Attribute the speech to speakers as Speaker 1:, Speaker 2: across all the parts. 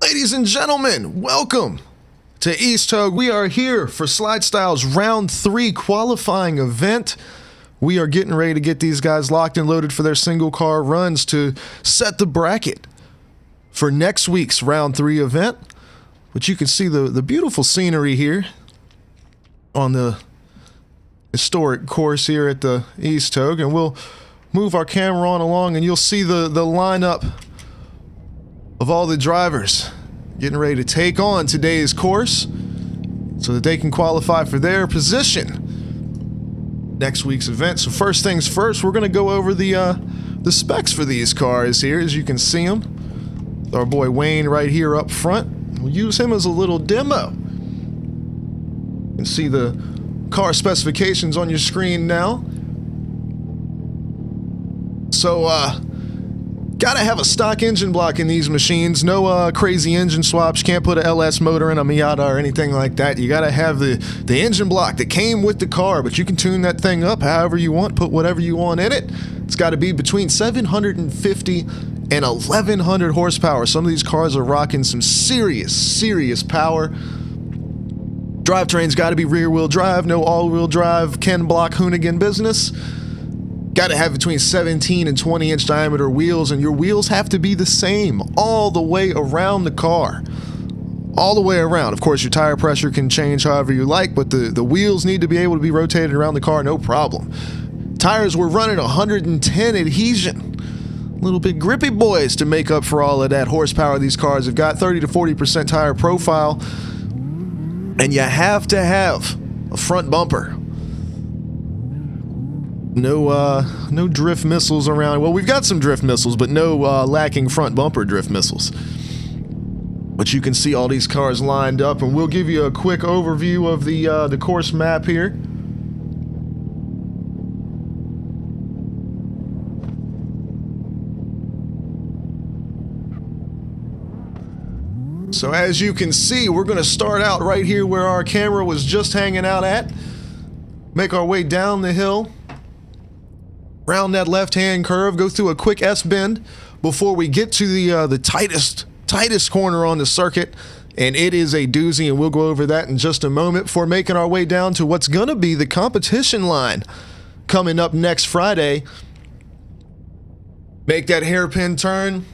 Speaker 1: Ladies and gentlemen, welcome to Ebisu. We are here for SLIDESTYLE's round 3 qualifying event. We are getting ready to get these guys locked and loaded for their single car runs to set the bracket for next week's round 3 event. But you can see the beautiful scenery here on the historic course here at the Ebisu, and we'll move our camera on along and you'll see the lineup of all the drivers getting ready to take on today's course so that they can qualify for their position next week's event. So first things first, we're going to go over the specs for these cars here. As you can see them, with our boy Wayne right here up front. We'll use him as a little demo. You can see the car specifications on your screen now. So gotta have a stock engine block in these machines. No crazy engine swaps. Can't put a LS motor in a Miata or anything like that. You gotta have the engine block that came with the car, but you can tune that thing up however you want, put whatever you want in it. It's got to be between 750 and 1100 horsepower. Some of these cars are rocking some serious power. Drivetrain's got to be rear-wheel drive, no all-wheel drive, Ken Block Hoonigan business. Got to have between 17 and 20 inch diameter wheels, and your wheels have to be the same all the way around the car. All the way around. Of course, your tire pressure can change however you like, but the wheels need to be able to be rotated around the car, no problem. Tires, we're running 110 adhesion. Little bit grippy boys to make up for all of that horsepower these cars have got. 30 to 40% tire profile. And you have to have a front bumper. No drift missiles around. Well, we've got some drift missiles, but no lacking front bumper drift missiles. But you can see all these cars lined up, and we'll give you a quick overview of the course map here. So as you can see, we're going to start out right here where our camera was just hanging out at. Make our way down the hill. Round that left-hand curve, go through a quick S-bend before we get to the tightest corner on the circuit, and it is a doozy, and we'll go over that in just a moment before making our way down to what's going to be the competition line coming up next Friday. Make that hairpin turn,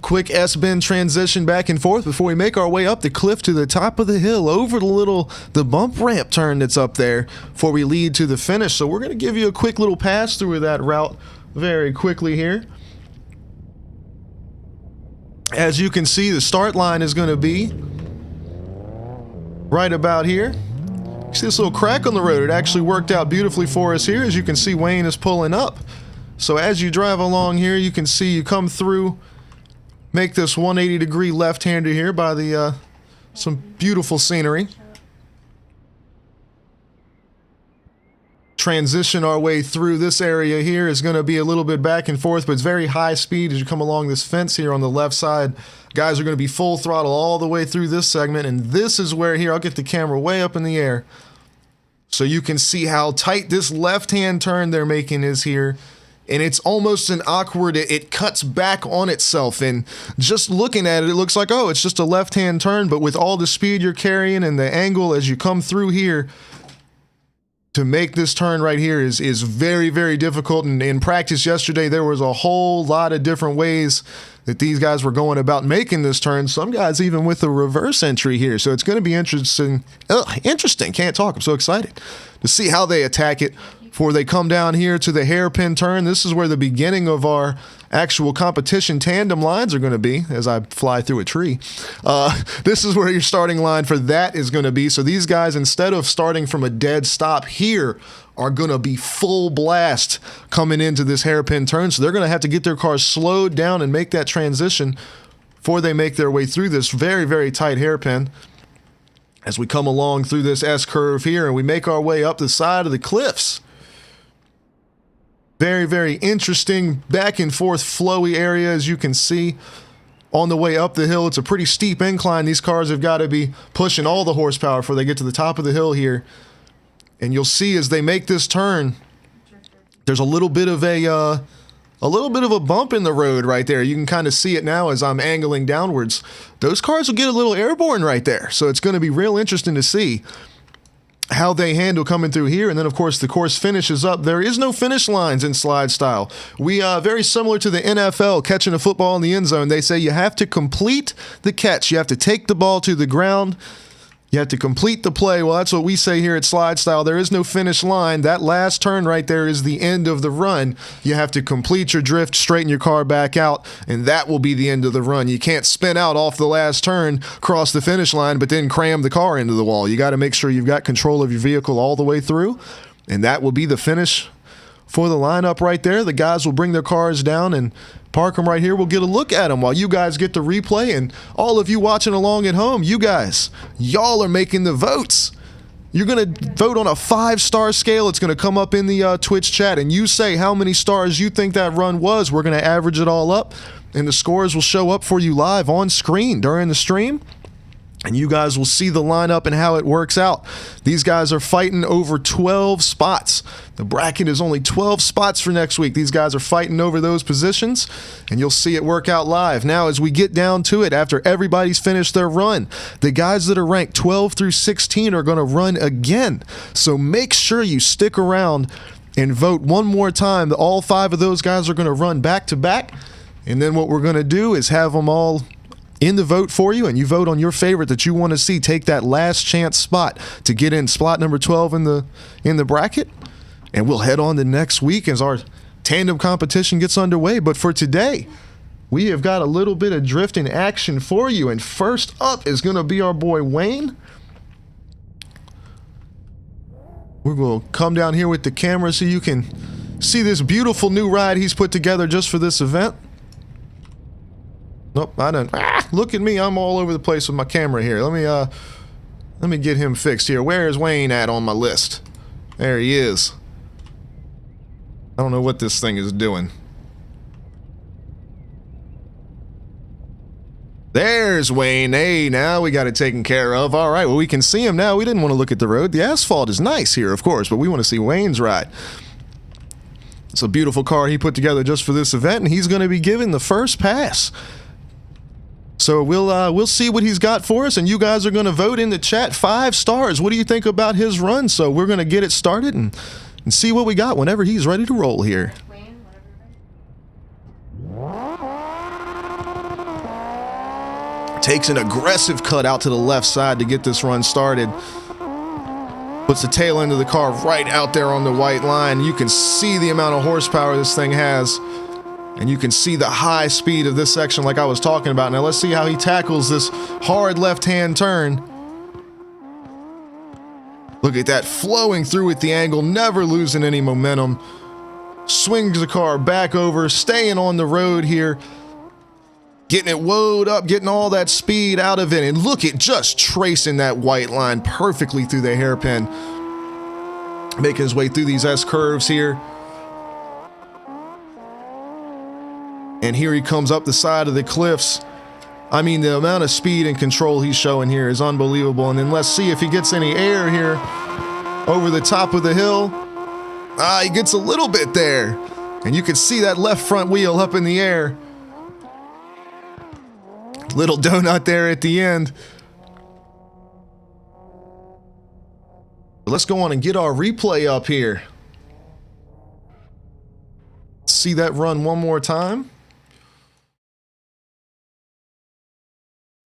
Speaker 1: quick S-bend transition back and forth before we make our way up the cliff to the top of the hill, over the bump ramp turn that's up there before we lead to the finish. So we're going to give you a quick little pass through of that route very quickly here. As you can see, the start line is going to be right about here. You see this little crack on the road? It actually worked out beautifully for us here. As you can see, Wayne is pulling up. So as you drive along here, you can see you come through, make this 180-degree left-hander here by the some beautiful scenery. Transition our way through this area here is going to be a little bit back and forth, but it's very high speed as you come along this fence here on the left side. Guys are going to be full throttle all the way through this segment, and this is where here, I'll get the camera way up in the air so you can see how tight this left-hand turn they're making is here. And it's almost an awkward, it cuts back on itself, and just looking at it, it looks like, oh, it's just a left-hand turn, but with all the speed you're carrying and the angle as you come through here, to make this turn right here is very difficult. And in practice yesterday, there was a whole lot of different ways that these guys were going about making this turn. Some guys even with a reverse entry here. So it's going to be interesting. Can't talk. I'm so excited to see how they attack it before they come down here to the hairpin turn. This is where the beginning of our actual competition tandem lines are going to be as I fly through a tree. This is where your starting line for that is going to be. So these guys, instead of starting from a dead stop here, are going to be full blast coming into this hairpin turn. So they're going to have to get their cars slowed down and make that transition before they make their way through this very tight hairpin. As we come along through this S-curve here and we make our way up the side of the cliffs. Very interesting back and forth flowy area, as you can see on the way up the hill. It's a pretty steep incline. These cars have got to be pushing all the horsepower before they get to the top of the hill here. And you'll see as they make this turn, there's a little bit of a a little bit of a bump in the road right there. You can kind of see it now as I'm angling downwards. Those cars will get a little airborne right there. So it's going to be real interesting to see how they handle coming through here. And then, of course, the course finishes up. There is no finish lines in slide style. We very similar to the NFL, catching a football in the end zone. They say you have to complete the catch. You have to take the ball to the ground. You have to complete the play. Well, that's what we say here at Slide Style. There is no finish line. That last turn right there is the end of the run. You have to complete your drift, straighten your car back out, and that will be the end of the run. You can't spin out off the last turn, cross the finish line, but then cram the car into the wall. You got to make sure you've got control of your vehicle all the way through, and that will be the finish for the lineup right there. The guys will bring their cars down and park them right here. We'll get a look at them while you guys get the replay. And all of you watching along at home, you guys, y'all are making the votes. You're going to vote on a 5-star scale. It's going to come up in the Twitch chat, and you say how many stars you think that run was. We're going to average it all up, and the scores will show up for you live on screen during the stream. And you guys will see the lineup and how it works out. These guys are fighting over 12 spots. The bracket is only 12 spots for next week. These guys are fighting over those positions, and you'll see it work out live. Now, as we get down to it, after everybody's finished their run, the guys that are ranked 12 through 16 are going to run again. So make sure you stick around and vote one more time. All 5 of those guys are going to run back to back. And then what we're going to do is have them all in the vote for you, and you vote on your favorite that you want to see take that last chance spot to get in slot number 12 in the bracket. And we'll head on to next week as our tandem competition gets underway. But for today, we have got a little bit of drifting action for you. And first up is going to be our boy Wayne. We're going to come down here with the camera so you can see this beautiful new ride he's put together just for this event. Nope, I don't. Look at me, I'm all over the place with my camera here. Let me get him fixed here. Where is Wayne at on my list? There he is. I don't know what this thing is doing. There's Wayne. Hey, now we got it taken care of. All right, well, we can see him now. We didn't want to look at the road. The asphalt is nice here, of course, but we want to see Wayne's ride. It's a beautiful car he put together just for this event, and he's going to be given the first pass. So we'll see what he's got for us, and you guys are going to vote in the chat 5 stars. What do you think about his run? So we're going to get it started and see what we got whenever he's ready to roll here. Takes an aggressive cut out to the left side to get this run started. Puts the tail end of the car right out there on the white line. You can see the amount of horsepower this thing has. And you can see the high speed of this section like I was talking about. Now let's see how he tackles this hard left-hand turn. Look at that, flowing through at the angle, never losing any momentum. Swings the car back over, staying on the road here. Getting it woed up, getting all that speed out of it. And look at just tracing that white line perfectly through the hairpin. Making his way through these S-curves here. And here he comes up the side of the cliffs. I mean, the amount of speed and control he's showing here is unbelievable. And then let's see if he gets any air here over the top of the hill. He gets a little bit there. And you can see that left front wheel up in the air. Little donut there at the end. Let's go on and get our replay up here. See that run one more time.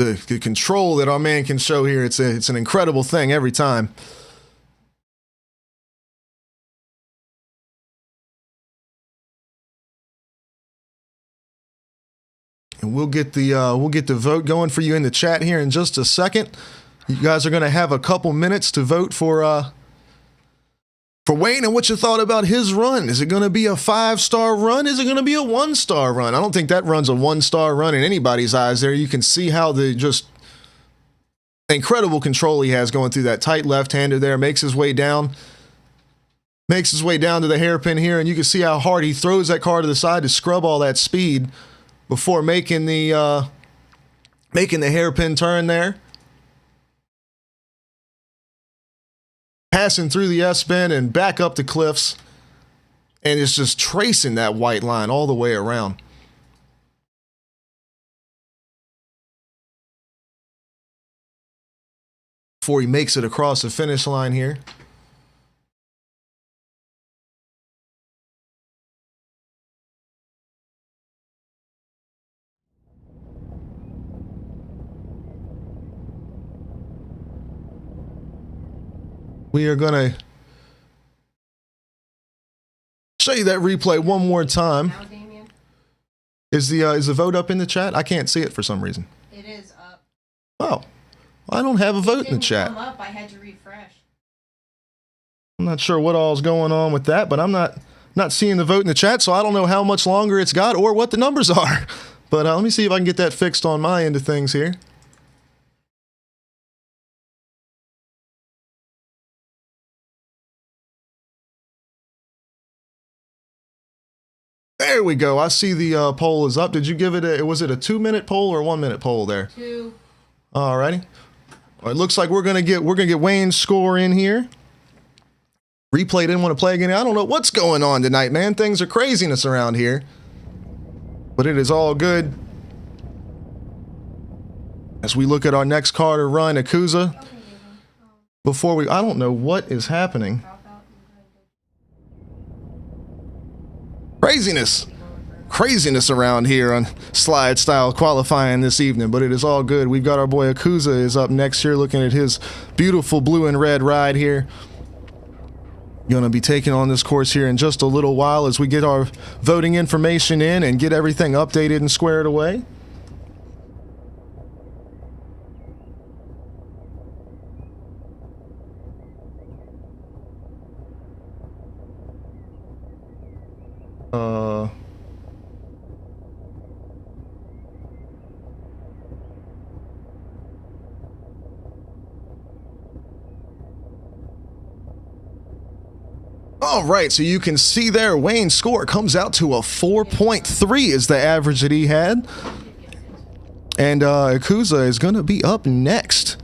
Speaker 1: The control that our man can show here, it's an incredible thing every time. And we'll get the vote going for you in the chat here in just a second. You guys are going to have a couple minutes to vote for Wayne and what you thought about his run. Is it going to be a 5-star run? Is it going to be a 1-star run? I don't think that run's a 1-star run in anybody's eyes there. You can see how the just incredible control he has going through that tight left-hander there. Makes his way down to the hairpin here, and you can see how hard he throws that car to the side to scrub all that speed before making the hairpin turn there. Passing through the S-bend and back up the cliffs. And it's just tracing that white line all the way around. Before he makes it across the finish line here. We are going to show you that replay one more time. Is the vote up in the chat? I can't see it for some reason.
Speaker 2: It is up.
Speaker 1: Oh, I don't have a vote in the chat.
Speaker 2: Come up. I had to refresh.
Speaker 1: I'm not sure what all's going on with that, but I'm not seeing the vote in the chat, so I don't know how much longer it's got or what the numbers are. But let me see if I can get that fixed on my end of things here. There we go. I see the poll is up. Did you give it was it a 2-minute poll or a 1-minute poll there?
Speaker 2: 2.
Speaker 1: Alrighty. Well, it looks like we're gonna get Wayne's score in here. Replay didn't want to play again. I don't know what's going on tonight, man. Things are craziness around here. But it is all good. As we look at our next car to run, Ebisu. Before I don't know what is happening. Craziness around here on slide style qualifying this evening, but it is all good. We've got our boy Ebisu is up next here, looking at his beautiful blue and red ride here. Going to be taking on this course here in just a little while as we get our voting information in and get everything updated and squared away. All right, so you can see there Wayne's score comes out to a 4.3 is the average that he had. And Ebisu is going to be up next.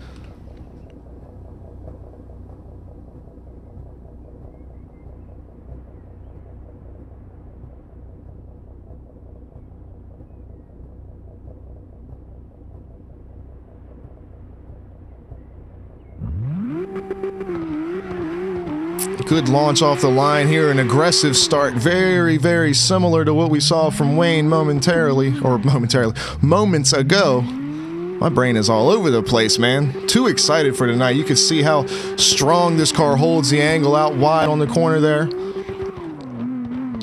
Speaker 1: Good launch off the line here, an aggressive start, very, very similar to what we saw from Wayne moments ago. My brain is all over the place, man. Too excited for tonight. You can see how strong this car holds the angle out wide on the corner there.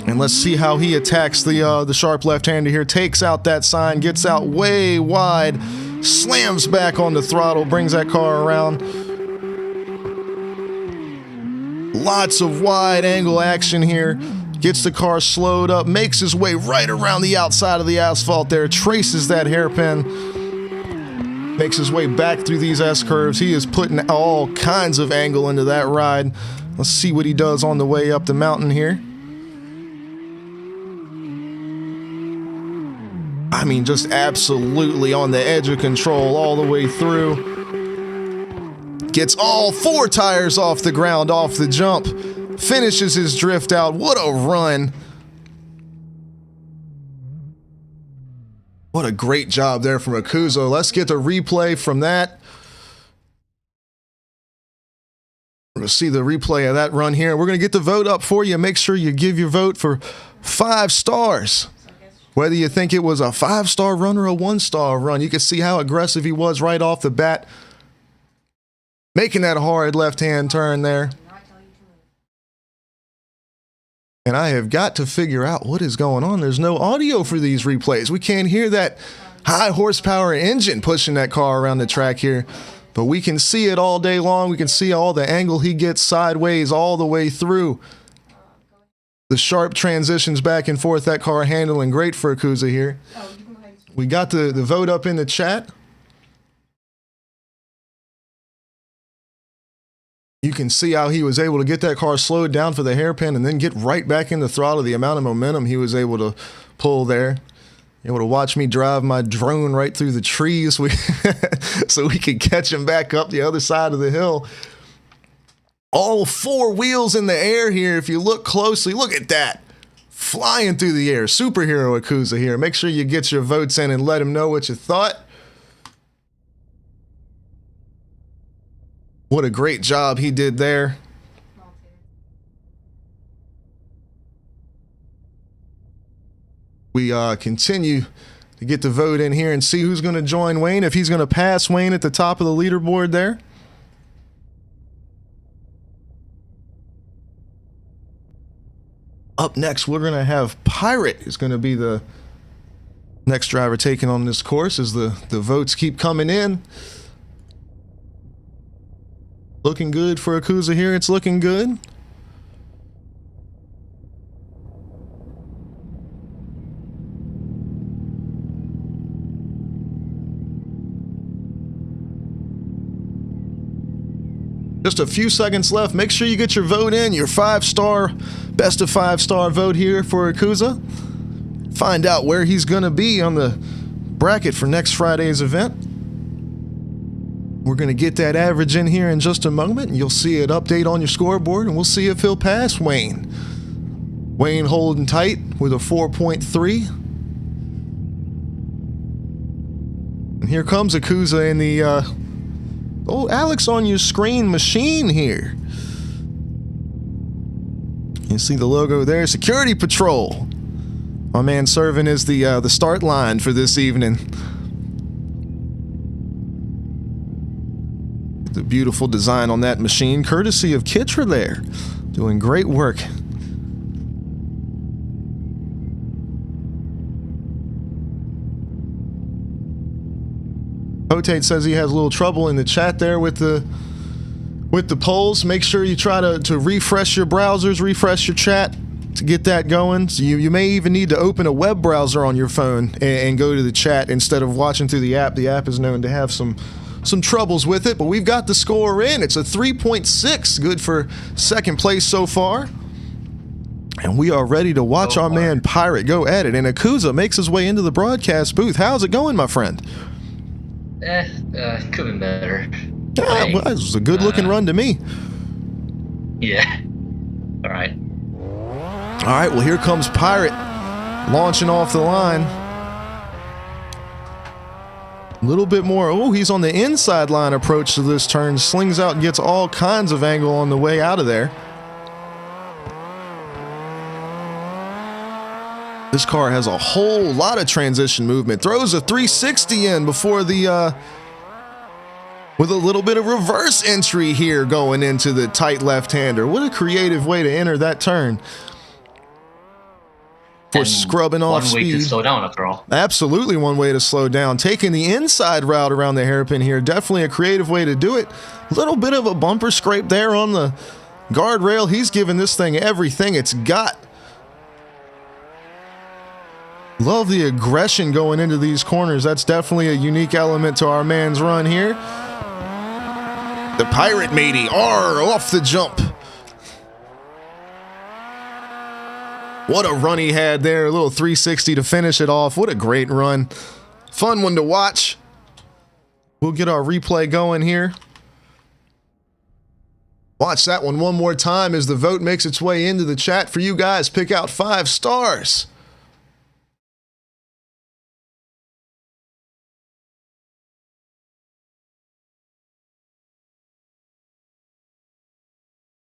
Speaker 1: And let's see how he attacks the sharp left-hander here. Takes out that sign, gets out way wide, slams back on the throttle, brings that car around. Lots of wide angle action here. Gets the car slowed up, makes his way right around the outside of the asphalt there, traces that hairpin, makes his way back through these S-curves. He is putting all kinds of angle into that ride. Let's see what he does on the way up the mountain here. I mean, just absolutely on the edge of control all the way through. Gets all 4 tires off the ground, off the jump. Finishes his drift out. What a run. What a great job there from Ebisu. Let's get the replay from that. We're going to see the replay of that run here. We're going to get the vote up for you. Make sure you give your vote for 5 stars. Whether you think it was a 5-star run or a 1-star run, you can see how aggressive he was right off the bat. Making that hard left-hand turn there. And I have got to figure out what is going on. There's no audio for these replays. We can't hear that high horsepower engine pushing that car around the track here. But we can see it all day long. We can see all the angle he gets sideways all the way through. The sharp transitions back and forth. That car handling great for Ebisu here. We got the vote up in the chat. You can see how he was able to get that car slowed down for the hairpin and then get right back in the throttle. The amount of momentum he was able to pull there. Able to watch me drive my drone right through the trees so we could catch him back up the other side of the hill. All 4 wheels in the air here. If you look closely, look at that. flying through the air. Superhero Akuza here. Make sure you get your votes in and let him know what you thought. What a great job he did there. We continue to get the vote in here and see who's going to join Wayne, if he's going to pass Wayne at the top of the leaderboard there. Up next, we're going to have Pirate, who's going to be the next driver taking on this course as the votes keep coming in. Looking good for Akuza here. It's looking good. Just a few seconds left. Make sure you get your vote in, your 5-star, best of 5-star vote here for Akuza. Find out where he's going to be on the bracket for next Friday's event. We're going to get that average in here in just a moment, and you'll see it update on your scoreboard, and we'll see if he'll pass Wayne. Wayne holding tight with a 4.3. And here comes Akuza in the Alex on your screen machine here. You see the logo there, Security Patrol. My man serving as the start line for this evening. The beautiful design on that machine, courtesy of Kitra there. Doing great work. Potate says he has a little trouble in the chat there with the polls. Make sure you try to refresh your browsers, refresh your chat to get that going. So you may even need to open a web browser on your phone and go to the chat instead of watching through the app. The app is known to have some troubles with it, but we've got the score in. It's a 3.6, good for second place so far. And we are ready to watch our man Pirate go at it. And Akuza makes his way into the broadcast booth. How's it going, my friend?
Speaker 3: Could be better.
Speaker 1: Well, it was a good-looking run to me.
Speaker 3: Yeah. All right.
Speaker 1: All right, well, here comes Pirate launching off the line. A little bit more. Oh, he's on the inside line approach to this turn. Slings out and gets all kinds of angle on the way out of there. This car has a whole lot of transition movement. Throws a 360 in before the with a little bit of reverse entry here going into the tight left-hander. What a creative way to enter that turn. For scrubbing off speed.
Speaker 3: One way to slow down after all.
Speaker 1: Absolutely one way to slow down. Taking the inside route around the hairpin here. Definitely a creative way to do it. A little bit of a bumper scrape there on the guardrail. He's giving this thing everything it's got. Love the aggression going into these corners. That's definitely a unique element to our man's run here. The Pirate matey off the jump. What a run he had there. A little 360 to finish it off. What a great run. Fun one to watch. We'll get our replay going here. Watch that one more time as the vote makes its way into the chat for you guys. Pick out 5 stars.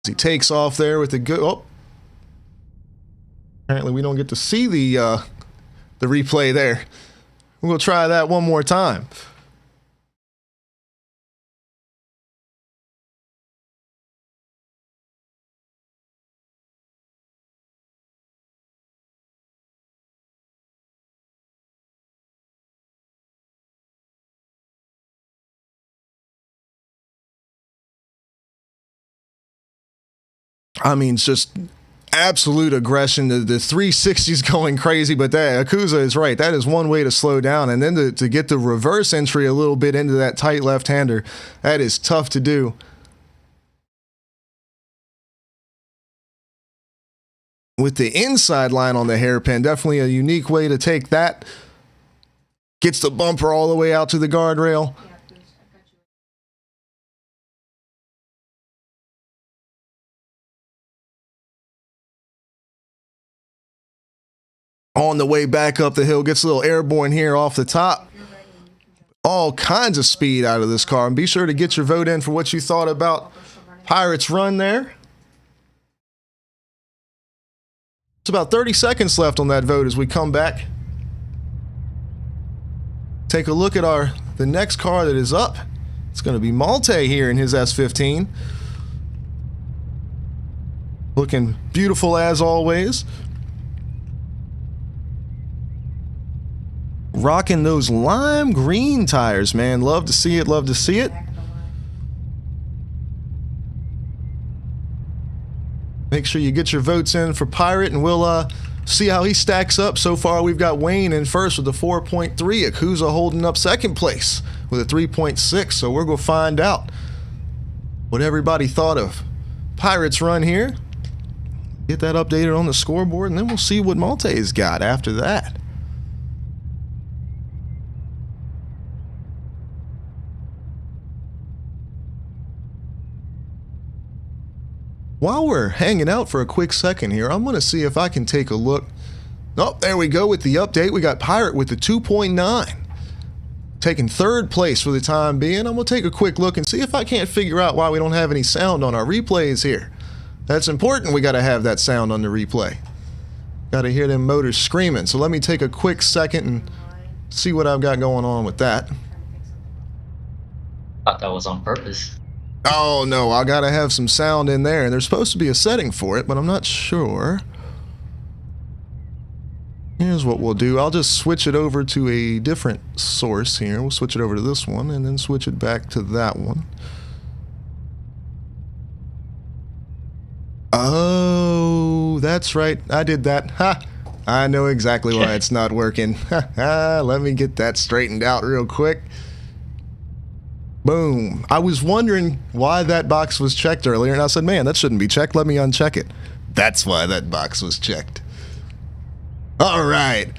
Speaker 1: He takes off there with the good. Oh, apparently we don't get to see the replay there. We'll try that one more time. I mean, it's just absolute aggression. The 360's going crazy, but that Akuza is right. That is one way to slow down. And then to get the reverse entry a little bit into that tight left-hander, that is tough to do. With the inside line on the hairpin, definitely a unique way to take that. Gets the bumper all the way out to the guardrail. On the way back up the hill, gets a little airborne here off the top. All kinds of speed out of this car. And be sure to get your vote in for what you thought about Pirate's run there. It's about 30 seconds left on that vote as we come back. Take a look at the next car that is up. It's going to be Malte here in his S15. Looking beautiful as always. Rocking those lime green tires, man. Love to see it, love to see it. Make sure you get your votes in for Pirate, and we'll see how he stacks up. So far, we've got Wayne in first with a 4.3. Akuza holding up second place with a 3.6. So we're going to find out what everybody thought of Pirate's run here. Get that updated on the scoreboard, and then we'll see what Malte's got after that. While we're hanging out for a quick second here, I'm going to see if I can take a look. Oh, there we go with the update. We got Pirate with the 2.9. Taking third place for the time being. I'm going to take a quick look and see if I can't figure out why we don't have any sound on our replays here. That's important. We got to have that sound on the replay. Got to hear them motors screaming. So let me take a quick second and see what I've got going on with that.
Speaker 3: Thought that was on purpose.
Speaker 1: Oh no, I gotta have some sound in there, and there's supposed to be a setting for it, but I'm not sure. Here's what we'll do. I'll just switch it over to a different source here. We'll switch it over to this one, and then switch it back to that one. Oh, that's right. I did that. Ha! I know exactly why it's not working. Ha! Let me get that straightened out real quick. Boom. I was wondering why that box was checked earlier, and I said, man, that shouldn't be checked. Let me uncheck it. That's why that box was checked. All right.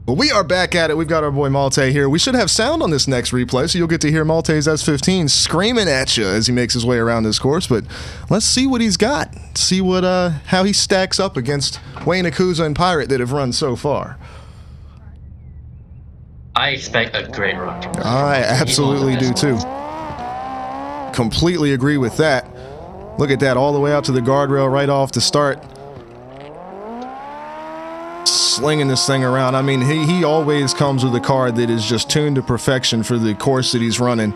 Speaker 1: Well, we are back at it. We've got our boy Malte here. We should have sound on this next replay, so you'll get to hear Malte's S15 screaming at you as he makes his way around this course, but let's see what he's got. See what how he stacks up against Wayne, Akuza, and Pirate that have run so far.
Speaker 3: I expect a great run from him.
Speaker 1: I absolutely do too. Completely agree with that. Look at that, all the way out to the guardrail right off the start. Slinging this thing around. I mean, he always comes with a car that is just tuned to perfection for the course that he's running.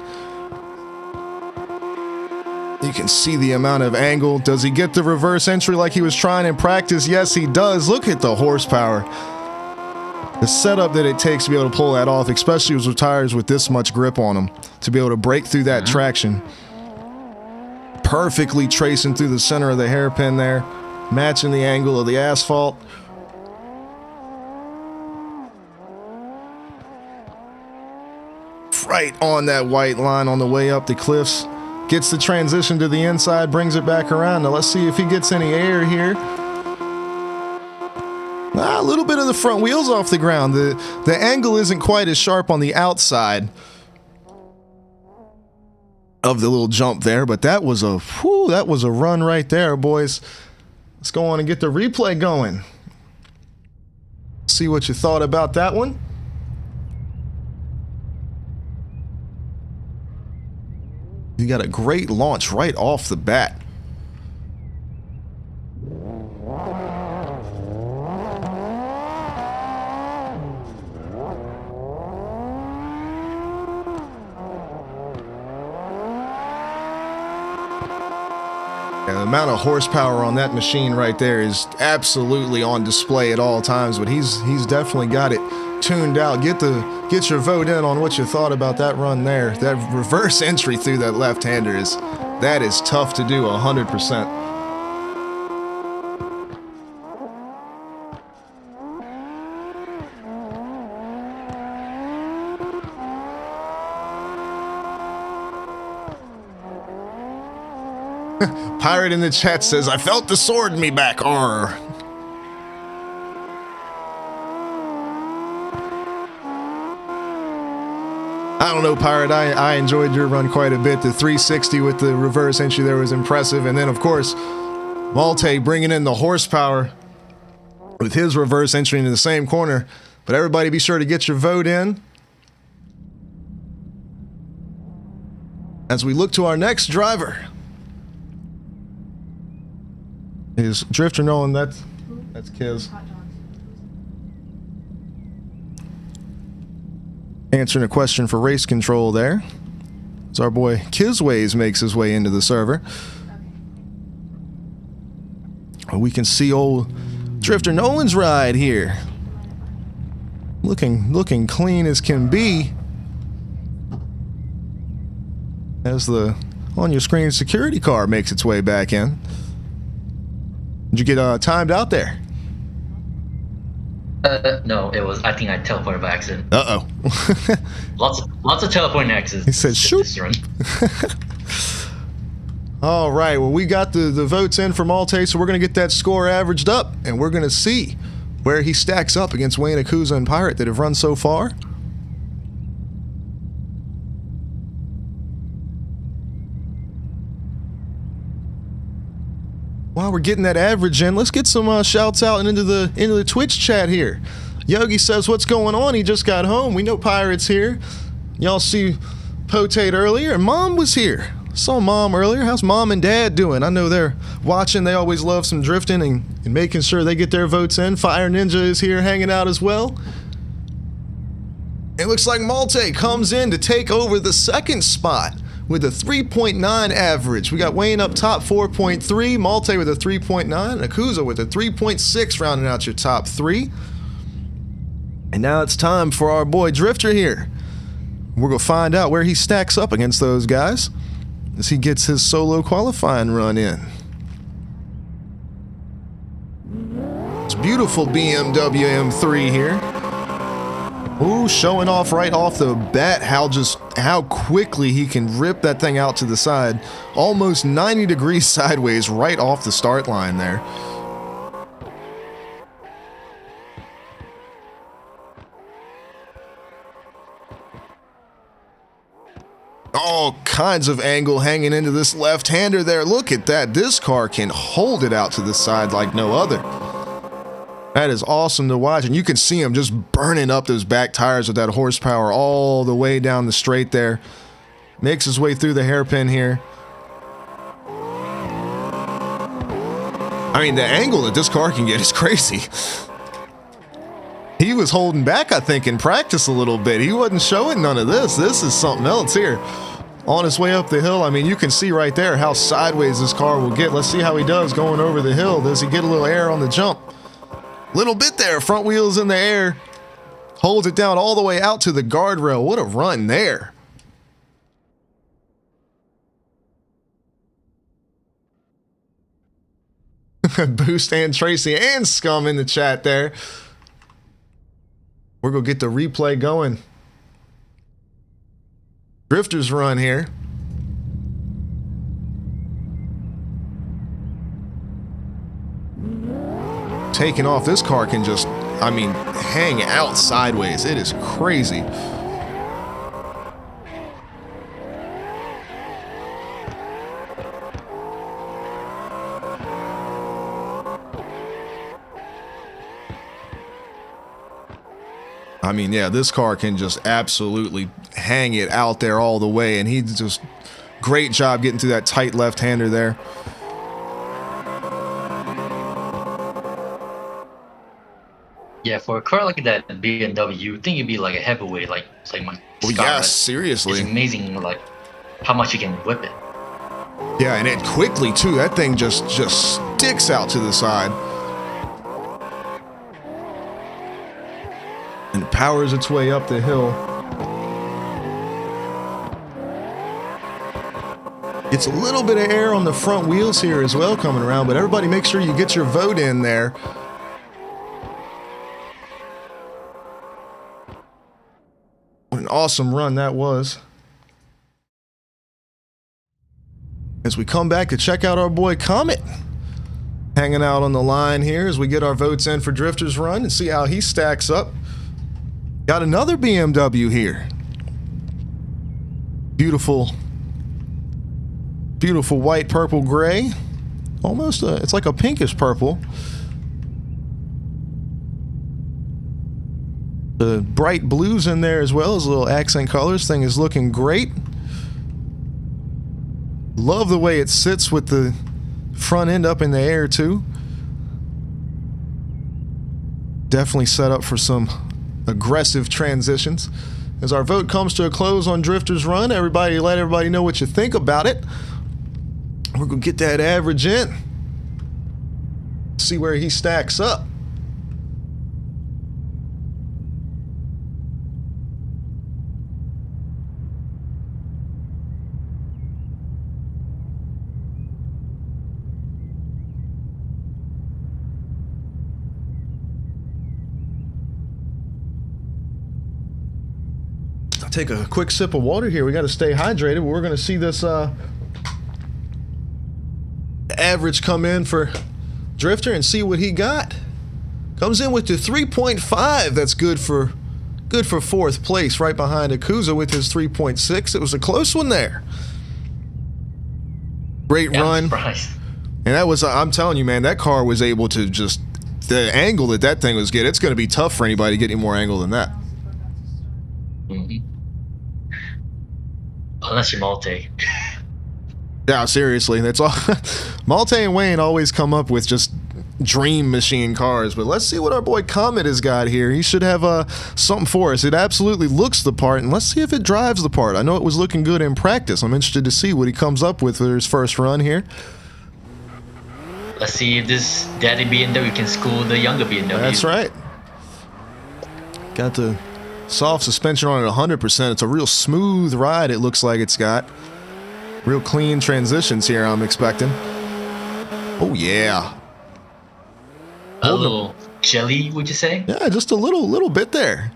Speaker 1: You can see the amount of angle. Does he get the reverse entry like he was trying in practice? Yes, he does. Look at the horsepower. The setup that it takes to be able to pull that off, especially with tires with this much grip on them, to be able to break through that traction. Perfectly tracing through the center of the hairpin there, matching the angle of the asphalt. Right on that white line on the way up the cliffs. Gets the transition to the inside, brings it back around. Now let's see if he gets any air here. A little bit of the front wheels off the ground. The angle isn't quite as sharp on the outside of the little jump there, but that was a run right there, boys. Let's go on and get the replay going. See what you thought about that one. You got a great launch right off the bat. And the amount of horsepower on that machine right there is absolutely on display at all times, but he's definitely got it tuned out. Get your vote in on what you thought about that run there. That reverse entry through that left-hander is tough to do 100%. Pirate in the chat says, I felt the sword in me back. Arr. I don't know, Pirate. I enjoyed your run quite a bit. The 360 with the reverse entry there was impressive. And then, of course, Malte bringing in the horsepower. with his reverse entry into the same corner. But everybody be sure to get your vote in as we look to our next driver. Is Drifter Nolan, that's Kiz. Answering a question for race control there. As our boy Kizways makes his way into the server. We can see old Drifter Nolan's ride here. Looking clean as can be. As the on your screen security car makes its way back in. Did you get timed out there?
Speaker 3: No, it was. I think I teleported by accident.
Speaker 1: Uh-oh.
Speaker 3: lots of teleporting accidents.
Speaker 1: He said, shoot.
Speaker 3: This run.
Speaker 1: All right, well, we got the votes in from Malte, so we're going to get that score averaged up, and we're going to see where he stacks up against Wayne Akuza and Pirate that have run so far. While we're getting that average in, let's get some shouts out and into the Twitch chat here. Yogi says, what's going on? He just got home. We know Pirate's here. Y'all see Potate earlier, and Mom was here. Saw Mom earlier. How's Mom and Dad doing? I know they're watching. They always love some drifting and making sure they get their votes in. Fire Ninja is here hanging out as well. It looks like Malte comes in to take over the second spot with a 3.9 average. We got Wayne up top 4.3, Malte with a 3.9, and Akuza with a 3.6 rounding out your top three. And now it's time for our boy Drifter here. We're going to find out where he stacks up against those guys as he gets his solo qualifying run in. It's beautiful BMW M3 here. Ooh, showing off right off the bat how quickly he can rip that thing out to the side. Almost 90 degrees sideways right off the start line there. All kinds of angle hanging into this left-hander there. Look at that. This car can hold it out to the side like no other. That is awesome to watch, and you can see him just burning up those back tires with that horsepower all the way down the straight there. Makes his way through the hairpin here. I mean, the angle that this car can get is crazy. He was holding back, I think, in practice a little bit. He wasn't showing none of this. This is something else here. On his way up the hill, I mean, you can see right there how sideways this car will get. Let's see how he does going over the hill. Does he get a little air on the jump? Little bit there, front wheels in the air. Holds it down all the way out to the guardrail. What a run there. Boost and Tracy and Scum in the chat there. We're going to get the replay going. Drifter's run here. Taking off, this car can just, I mean, hang out sideways. It is crazy. I mean, yeah, this car can just absolutely hang it out there all the way, and he's just great job getting through that tight left-hander there.
Speaker 3: Yeah, for a car like that BMW, you think it'd be like a heavyweight, like my
Speaker 1: Well,
Speaker 3: Scarlet.
Speaker 1: yes, seriously.
Speaker 3: It's amazing, like how much you can whip it.
Speaker 1: Yeah, and it quickly too. That thing just sticks out to the side. And powers its way up the hill. It's a little bit of air on the front wheels here as well coming around, but everybody make sure you get your vote in there. What an awesome run that was. As we come back to check out our boy Comet. Hanging out on the line here as we get our votes in for Drifter's run and see how he stacks up. Got another BMW here. Beautiful white, purple, gray. Almost, it's like a pinkish purple. The bright blues in there as well as little accent colors. Thing is looking great. Love the way it sits with the front end up in the air too. Definitely set up for some aggressive transitions. As our vote comes to a close on Drifter's Run, everybody let everybody know what you think about it. We're gonna get that average in. See where he stacks up. Take a quick sip of water here. We got to stay hydrated. We're going to see this average come in for Drifter and see what he got. Comes in with the 3.5. That's good for fourth place, right behind Akuza with his 3.6. It was a close one there. Great run.
Speaker 3: Surprised.
Speaker 1: And that was, I'm telling you, man, that car was able to just, the angle that thing was getting, it's going to be tough for anybody to get any more angle than that.
Speaker 3: Mm-hmm. Unless you're Malte.
Speaker 1: Yeah, seriously, that's all. Malte and Wayne always come up with just dream machine cars, but let's see what our boy Comet has got here. He should have something for us. It absolutely looks the part, and let's see if it drives the part. I know it was looking good in practice. I'm interested to see what he comes up with for his first run here.
Speaker 3: Let's see if this daddy BMW can school the younger BMW.
Speaker 1: That's right. Got the soft suspension on it 100%. It's a real smooth ride, it looks like it's got. Real clean transitions here, I'm expecting. Oh, yeah.
Speaker 3: A little jelly, would you say?
Speaker 1: Yeah, just a little bit there.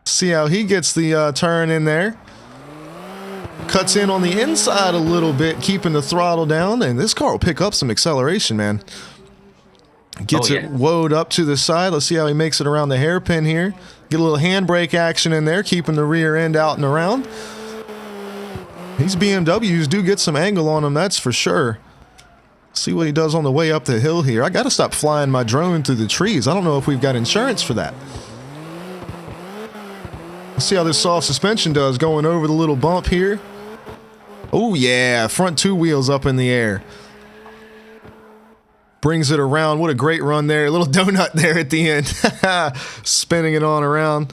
Speaker 1: See how he gets the turn in there. Cuts in on the inside a little bit, keeping the throttle down, and this car will pick up some acceleration, man. Gets it woed up to the side. Let's see how he makes it around the hairpin here. Get a little handbrake action in there, keeping the rear end out and around. These BMWs do get some angle on them, that's for sure. See what he does on the way up the hill here. I got to stop flying my drone through the trees. I don't know if we've got insurance for that. Let's see how this soft suspension does going over the little bump here. Oh yeah, front two wheels up in the air. Brings it around. What a great run there. A little donut there at the end. Spinning it on around.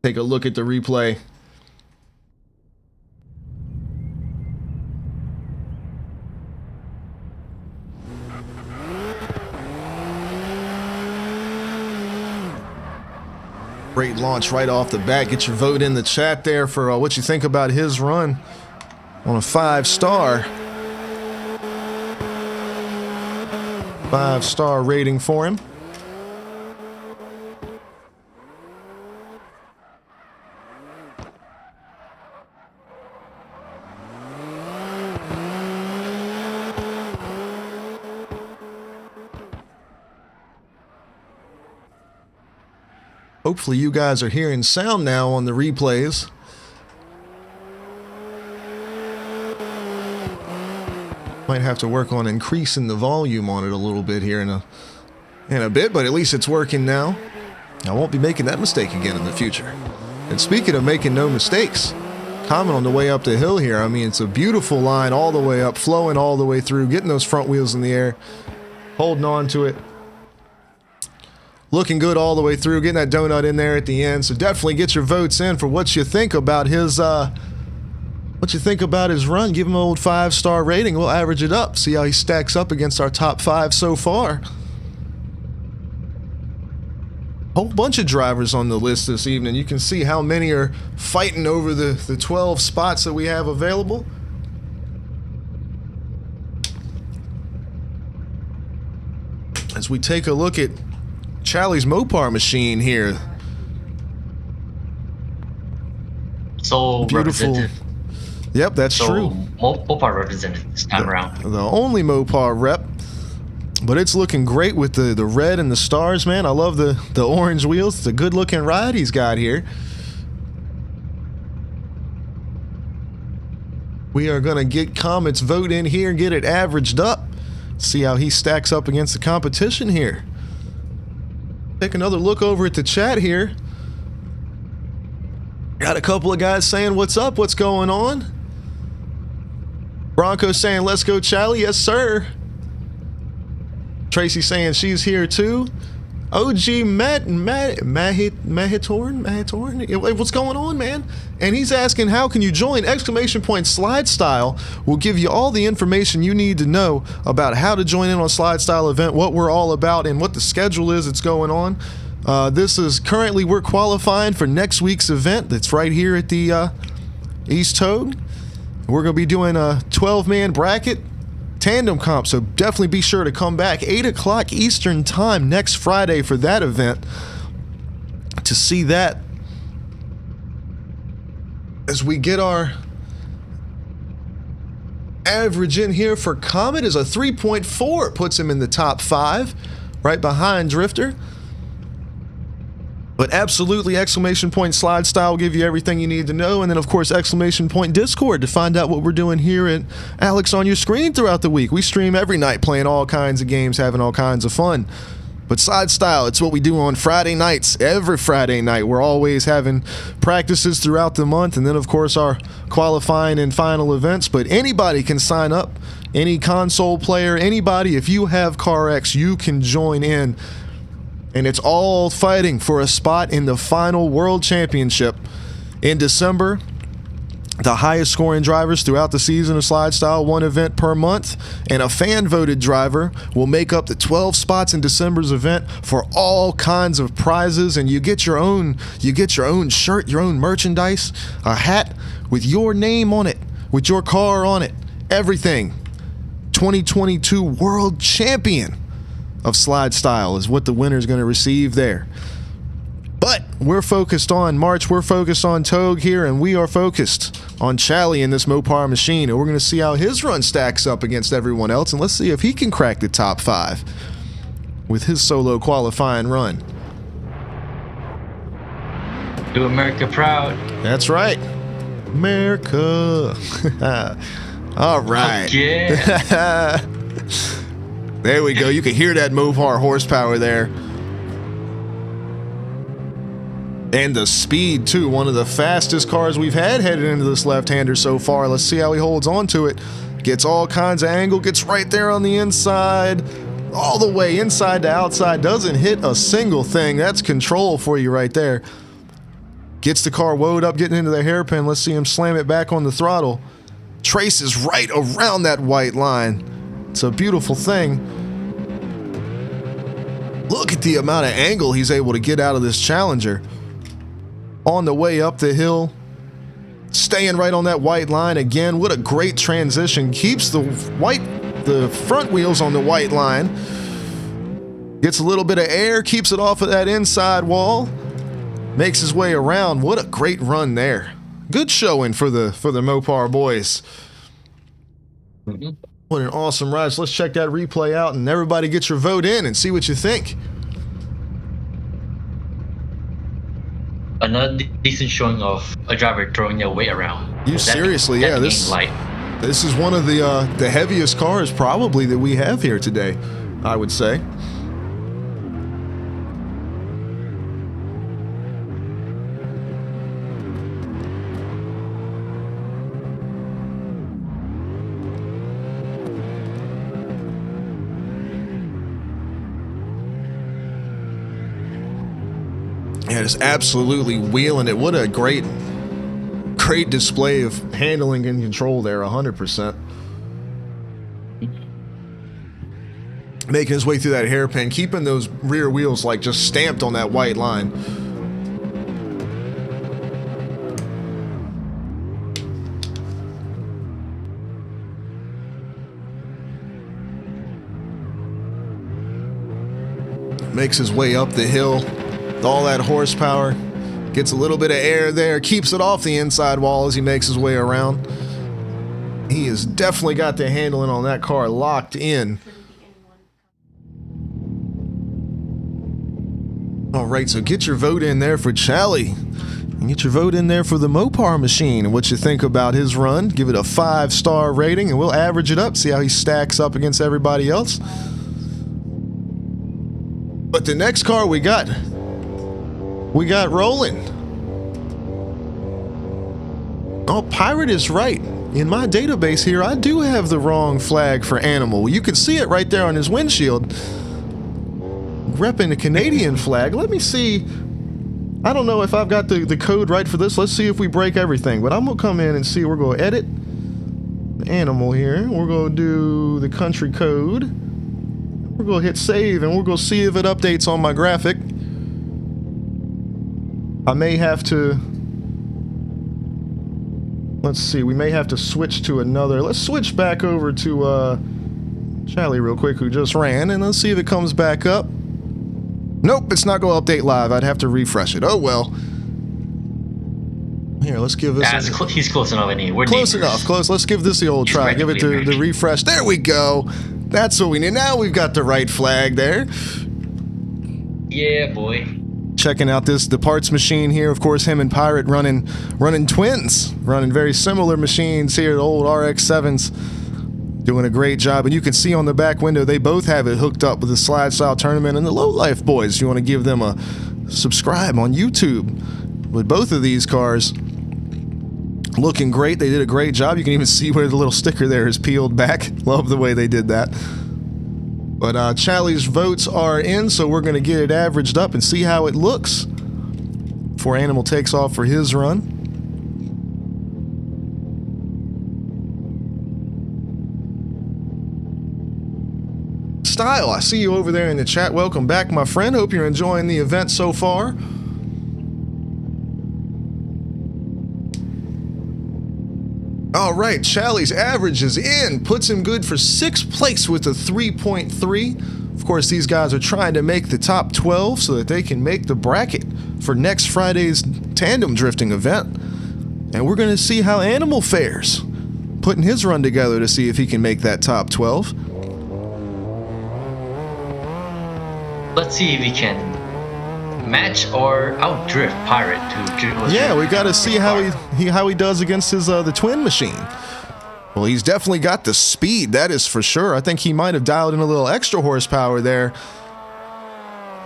Speaker 1: Take a look at the replay. Great launch right off the bat. Get your vote in the chat there for what you think about his run on a 5-star. 5-star rating for him. Hopefully you guys are hearing sound now on the replays. Might have to work on increasing the volume on it a little bit here in a bit, but at least it's working now. I won't be making that mistake again in the future. And speaking of making no mistakes, Comet on the way up the hill here. I mean, it's a beautiful line all the way up, flowing all the way through, getting those front wheels in the air, holding on to it. Looking good all the way through, getting that donut in there at the end. So definitely get your votes in for what you think about his run. Give him an old 5-star rating. We'll average it up, see how he stacks up against our top 5 so far. Whole bunch of drivers on the list this evening. You can see how many are fighting over the 12 spots that we have available. As we take a look at Charlie's Mopar machine here.
Speaker 3: So
Speaker 1: beautiful. Yep, that's true.
Speaker 3: Mopar represented this time around.
Speaker 1: The only Mopar rep. But it's looking great with the red and the stars, man. I love the orange wheels. It's a good looking ride he's got here. We are going to get Comet's vote in here and get it averaged up. See how he stacks up against the competition here. Take another look over at the chat here. Got a couple of guys saying, what's up? What's going on? Bronco saying, let's go, Charlie. Yes, sir. Tracy saying she's here too. OG Mahitorn? What's going on, man? And he's asking, how can you join? Exclamation point SLIDESTYLE will give you all the information you need to know about how to join in on SLIDESTYLE event, what we're all about, and what the schedule is that's going on. This is currently, we're qualifying for next week's event that's right here at the East Toad. We're going to be doing a 12-man bracket tandem comp, so definitely be sure to come back 8 o'clock Eastern time next Friday for that event to see that. As we get our average in here for Comet is a 3.4, puts him in the top 5, right behind Drifter. But absolutely, exclamation point SLIDESTYLE will give you everything you need to know. And then, of course, exclamation point Discord to find out what we're doing here at Alex on Your Screen throughout the week. We stream every night playing all kinds of games, having all kinds of fun. But SLIDESTYLE, it's what we do on Friday nights. Every Friday night, we're always having practices throughout the month. And then, of course, our qualifying and final events. But anybody can sign up. Any console player, anybody, if you have CarX, you can join in. And it's all fighting for a spot in the final World Championship in December. The highest scoring drivers throughout the season of SLIDESTYLE, one event per month, and a fan-voted driver will make up the 12 spots in December's event for all kinds of prizes. And you get your own shirt, your own merchandise, a hat with your name on it, with your car on it, everything. 2022 World Champion of SLIDESTYLE is what the winner is going to receive there. But we're focused on March, we're focused on Togue here, and we are focused on Chally in this Mopar machine. And we're going to see how his run stacks up against everyone else, and let's see if he can crack the top 5 with his solo qualifying run.
Speaker 3: Do America proud.
Speaker 1: That's right. America. All right.
Speaker 3: Oh, yeah.
Speaker 1: There we go. You can hear that Mopar horsepower there. And the speed, too. One of the fastest cars we've had headed into this left-hander so far. Let's see how he holds on to it. Gets all kinds of angle. Gets right there on the inside. All the way inside to outside. Doesn't hit a single thing. That's control for you right there. Gets the car woed up, getting into the hairpin. Let's see him slam it back on the throttle. Traces right around that white line. It's a beautiful thing. Look at the amount of angle he's able to get out of this Challenger. On the way up the hill, staying right on that white line again. What a great transition. Keeps the front wheels on the white line. Gets a little bit of air, keeps it off of that inside wall. Makes his way around. What a great run there. Good showing for the Mopar boys.
Speaker 3: Mm-hmm.
Speaker 1: What an awesome ride. So let's check that replay out and everybody get your vote in and see what you think.
Speaker 3: Another decent showing of a driver throwing their weight around.
Speaker 1: You seriously, yeah. This is one of the heaviest cars probably that we have here today, I would say. Yeah, just absolutely wheeling it. What a great display of handling and control there, 100%. Making his way through that hairpin, keeping those rear wheels like just stamped on that white line. Makes his way up the hill. All that horsepower, gets a little bit of air there, keeps it off the inside wall as he makes his way around. He has definitely got the handling on that car locked in. All right, so get your vote in there for Chally And get your vote in there for the Mopar machine and what you think about his run. Give it a 5-star rating and we'll average it up, see how he stacks up against everybody else. But the next car we got rolling. Oh, Pirate is right. In my database here, I do have the wrong flag for Animal. You can see it right there on his windshield. Repping the Canadian flag. Let me see. I don't know if I've got the code right for this. Let's see if we break everything. But I'm going to come in and see. We're going to edit the Animal here. We're going to do the country code. We're going to hit save and we're going to see if it updates on my graphic. I may have to... Let's see, we may have to switch to another. Let's switch back over to Charlie real quick, who just ran, and let's see if it comes back up. Nope, it's not going to update live. I'd have to refresh it. Oh well. Here, let's give this.
Speaker 3: He's close enough, anyway. We're
Speaker 1: close
Speaker 3: neighbors.
Speaker 1: enough. Close. Let's give this the old try. Give it the refresh. There we go. That's what we need. Now we've got the right flag there.
Speaker 3: Yeah, boy.
Speaker 1: Checking out the parts machine here. Of course, him and Pirate running twins, running very similar machines here. The old RX-7s, doing a great job. And you can see on the back window they both have it hooked up with the SLIDESTYLE tournament and the Low Life Boys. If you want to give them a subscribe on YouTube. With both of these cars looking great, they did a great job. You can even see where the little sticker there is peeled back. Love the way they did that. But Charlie's votes are in, so we're going to get it averaged up and see how it looks before Animal takes off for his run. Style, I see you over there in the chat. Welcome back, my friend. Hope you're enjoying the event so far. All right, Charlie's average is in, puts him good for 6th place with a 3.3. Of course, these guys are trying to make the top 12 so that they can make the bracket for next Friday's tandem drifting event. And we're going to see how Animal fares, putting his run together to see if he can make that top 12.
Speaker 3: Let's see if he can match or outdrift Pirate to
Speaker 1: yeah, we got to see how he does against his the twin machine. Well, he's definitely got the speed, that is for sure. I think he might have dialed in a little extra horsepower there.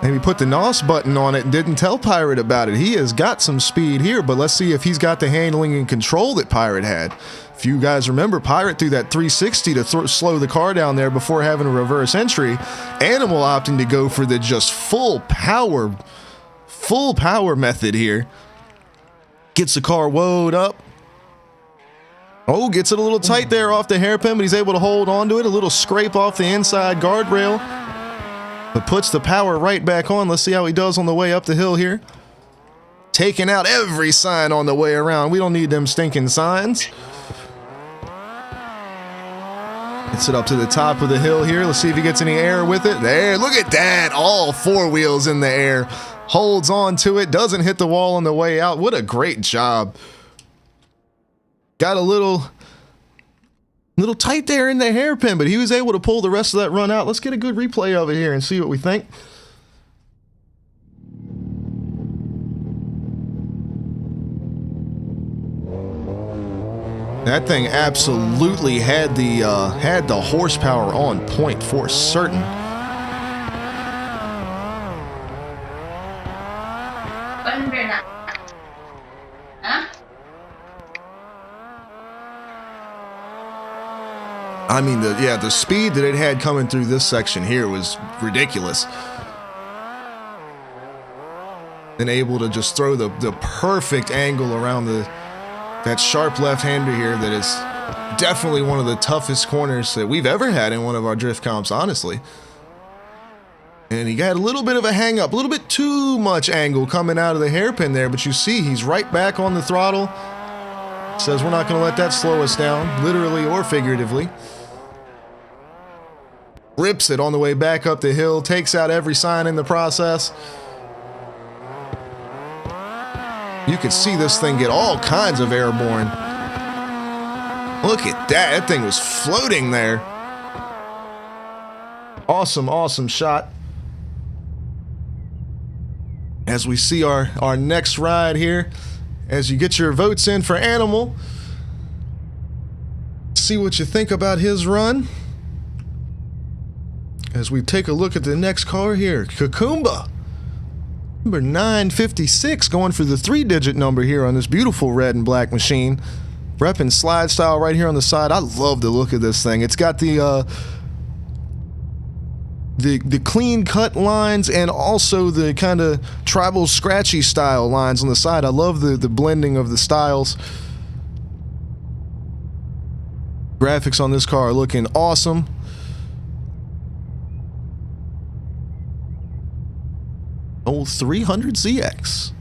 Speaker 1: Maybe put the NOS button on it and didn't tell Pirate about it. He has got some speed here, but let's see if he's got the handling and control that Pirate had. If you guys remember, Pirate threw that 360 to slow the car down there before having a reverse entry. Animal opting to go for the just full power method here. Gets the car woed up. Oh, gets it a little tight there off the hairpin, but he's able to hold on to it. A little scrape off the inside guardrail, but puts the power right back on. Let's see how he does on the way up the hill here. Taking out every sign on the way around. We don't need them stinking signs. Gets it up to the top of the hill here. Let's see if he gets any air with it. There, look at that. All 4 wheels in the air. Holds on to it. Doesn't hit the wall on the way out. What a great job. Got a little tight there in the hairpin, but he was able to pull the rest of that run out. Let's get a good replay of it here and see what we think. That thing absolutely had the horsepower on point for certain. I mean, the speed that it had coming through this section here was ridiculous. And able to just throw the perfect angle around that sharp left-hander here that is definitely one of the toughest corners that we've ever had in one of our drift comps, honestly. And he got a little bit of a hang-up, a little bit too much angle coming out of the hairpin there, but you see he's right back on the throttle. Says we're not going to let that slow us down, literally or figuratively. Rips it on the way back up the hill, takes out every sign in the process. You can see this thing get all kinds of airborne. Look at that. That thing was floating there. Awesome, awesome shot. As we see our next ride here, as you get your votes in for Animal. See what you think about his run. As we take a look at the next car here, Kakumba. Number 956, going for the 3-digit number here on this beautiful red and black machine. Repping slide style right here on the side. I love the look of this thing. It's got the clean cut lines and also the kind of tribal scratchy style lines on the side. I love the blending of the styles. Graphics on this car are looking awesome. Old 300ZX.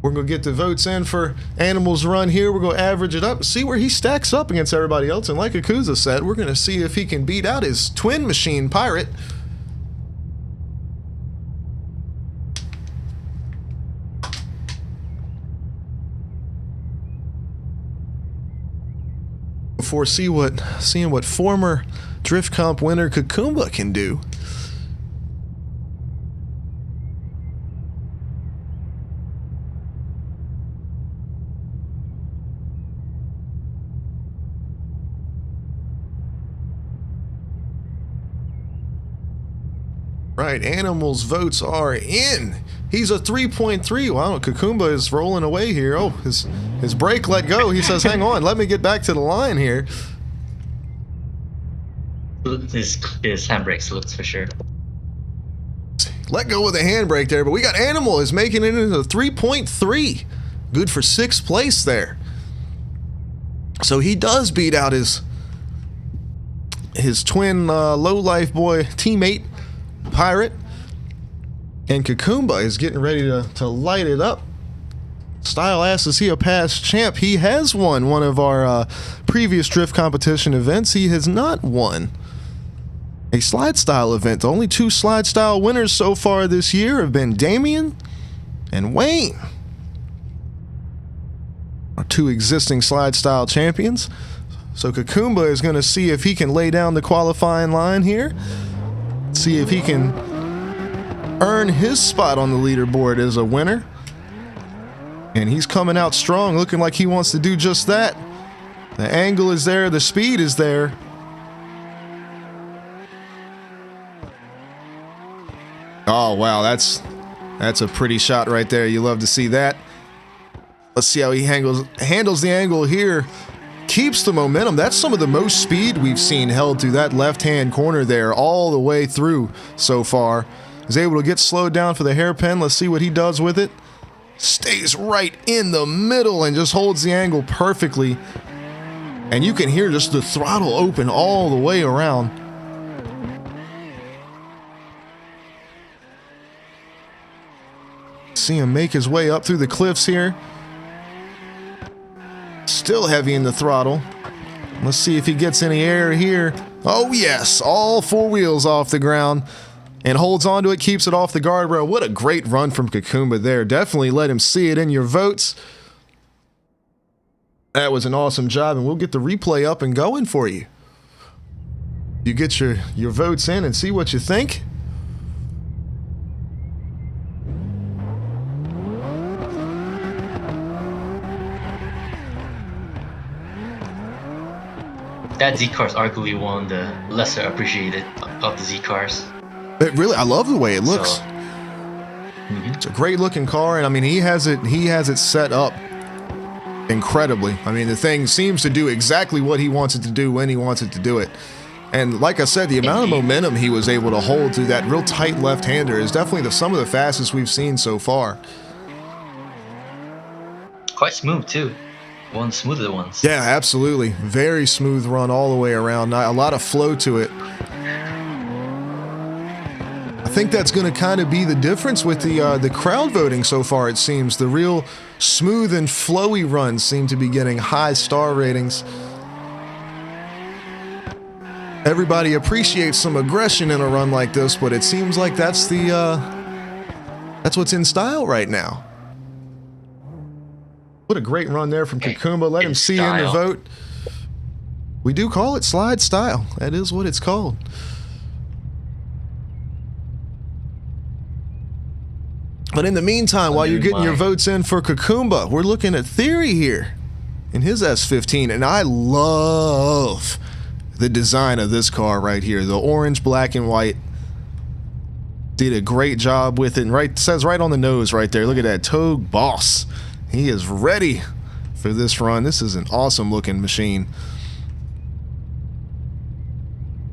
Speaker 1: We're going to get the votes in for Animal's run here. We're going to average it up, see where he stacks up against everybody else. And like Akuza said, we're going to see if he can beat out his twin machine Pirate. Before seeing what former Drift Comp winner Kakumba can do. Right, Animal's votes are in. He's a 3.3. Wow, Kakumba is rolling away here. Oh, his brake let go. He says, hang on, let me get back to the line here.
Speaker 3: His handbrake slips for sure.
Speaker 1: Let go with the handbrake there, but we got Animal is making it into 3.3. Good for 6th place there. So he does beat out his twin low-life boy teammate, Pirate. And Kakumba is getting ready to light it up. Style asks, is he a past champ? He has won one of our previous drift competition events. He has not won a slide style event. The only 2 slide style winners so far this year have been Damien and Wayne, our 2 existing slide style champions. So Kakumba is going to see if he can lay down the qualifying line here. See if he can earn his spot on the leaderboard as a winner. And he's coming out strong, looking like he wants to do just that. The angle is there, the speed is there. Oh wow, that's a pretty shot right there. You love to see that. Let's see how he handles the angle here. Keeps the momentum. That's some of the most speed we've seen held through that left-hand corner there all the way through so far. Is able to get slowed down for the hairpin. Let's see what he does with it. Stays right in the middle and just holds the angle perfectly. And you can hear just the throttle open all the way around. See him make his way up through the cliffs here. Still heavy in the throttle. Let's see if he gets any air here. Oh yes, all 4 wheels off the ground. And holds onto it, keeps it off the guardrail. What a great run from Kakumba there. Definitely let him see it in your votes. That was an awesome job, and we'll get the replay up and going for you. You get your votes in and see what you think.
Speaker 3: That Z car is arguably one of the lesser appreciated of the Z cars.
Speaker 1: I love the way it looks.
Speaker 3: So,
Speaker 1: It's a great looking car, and I mean he has it set up incredibly. I mean the thing seems to do exactly what he wants it to do when he wants it to do it. And like I said, the amount of momentum he was able to hold through that real tight left-hander is definitely some of the fastest we've seen so far.
Speaker 3: quite smooth too. One smoother ones.
Speaker 1: Yeah, absolutely. Very smooth run all the way around. A lot of flow to it. I think that's going to kind of be the difference with the crowd voting so far, it seems. The real smooth and flowy runs seem to be getting high star ratings. Everybody appreciates some aggression in a run like this, but it seems like that's what's in style right now. What a great run there from Kakumba. Let him see in the vote. We do call it slide style. That is what it's called. But in the meantime, while you're getting your
Speaker 3: Mine.
Speaker 1: votes in for Kukumba, we're looking at Theory here in his S15, and I love the design of this car right here. The orange, black, and white. Did a great job with it. And right, says right on the nose right there. Look at that. Togue Boss. He is ready for this run. This is an awesome looking machine.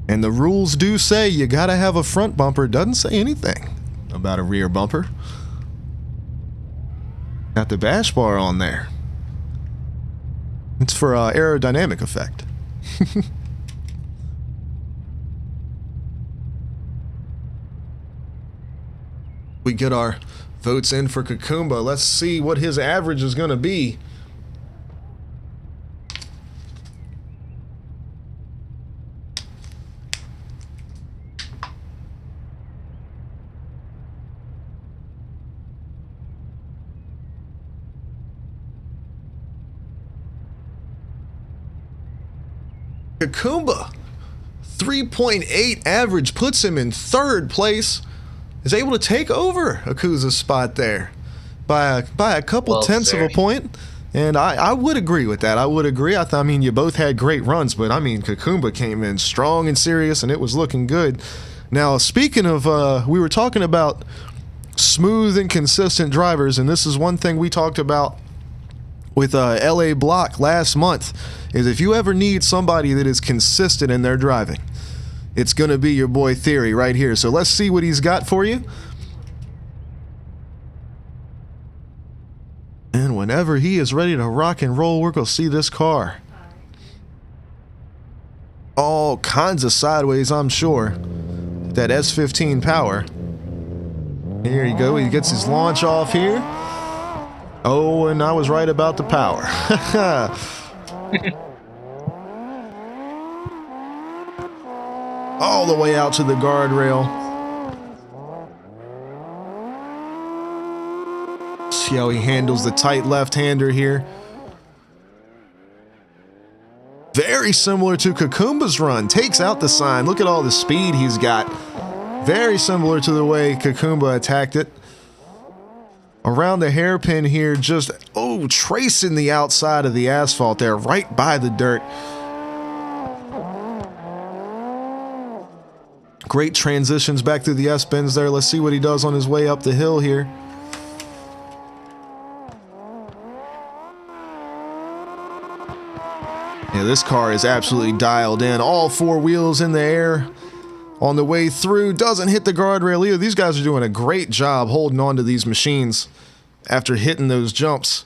Speaker 1: And the rules do say you gotta have a front bumper. Doesn't say anything about a rear bumper. Got the bash bar on there. It's for aerodynamic effect. We get our votes in for Kukumba. Let's see what his average is going to be. Kukumba, 3.8 average puts him in third place. Is able to take over Akuza's spot there by a couple tenths of a point. And I would agree with that. I would agree. I mean, you both had great runs, but I mean, Kukumba came in strong and serious, and it was looking good. Now, speaking of, we were talking about smooth and consistent drivers, and this is one thing we talked about with LA Block last month, is if you ever need somebody that is consistent in their driving, it's going to be your boy Theory right here. So let's see what he's got for you. And whenever he is ready to rock and roll, we're going to see this car. All kinds of sideways, I'm sure. That S15 power. Here you go. He gets his launch off here. Oh, and I was right about the power. All the way out to the guardrail. See how he handles the tight left-hander here. Very similar to Kukumba's run. Takes out the sign. Look at all the speed he's got. Very similar to the way Kukumba attacked it. Around the hairpin here, just, tracing the outside of the asphalt there, right by the dirt. Great transitions back through the S-bends there. Let's see what he does on his way up the hill here. Yeah, this car is absolutely dialed in. All four wheels in the air on the way through. Doesn't hit the guardrail either. These guys are doing a great job holding on to these machines after hitting those jumps.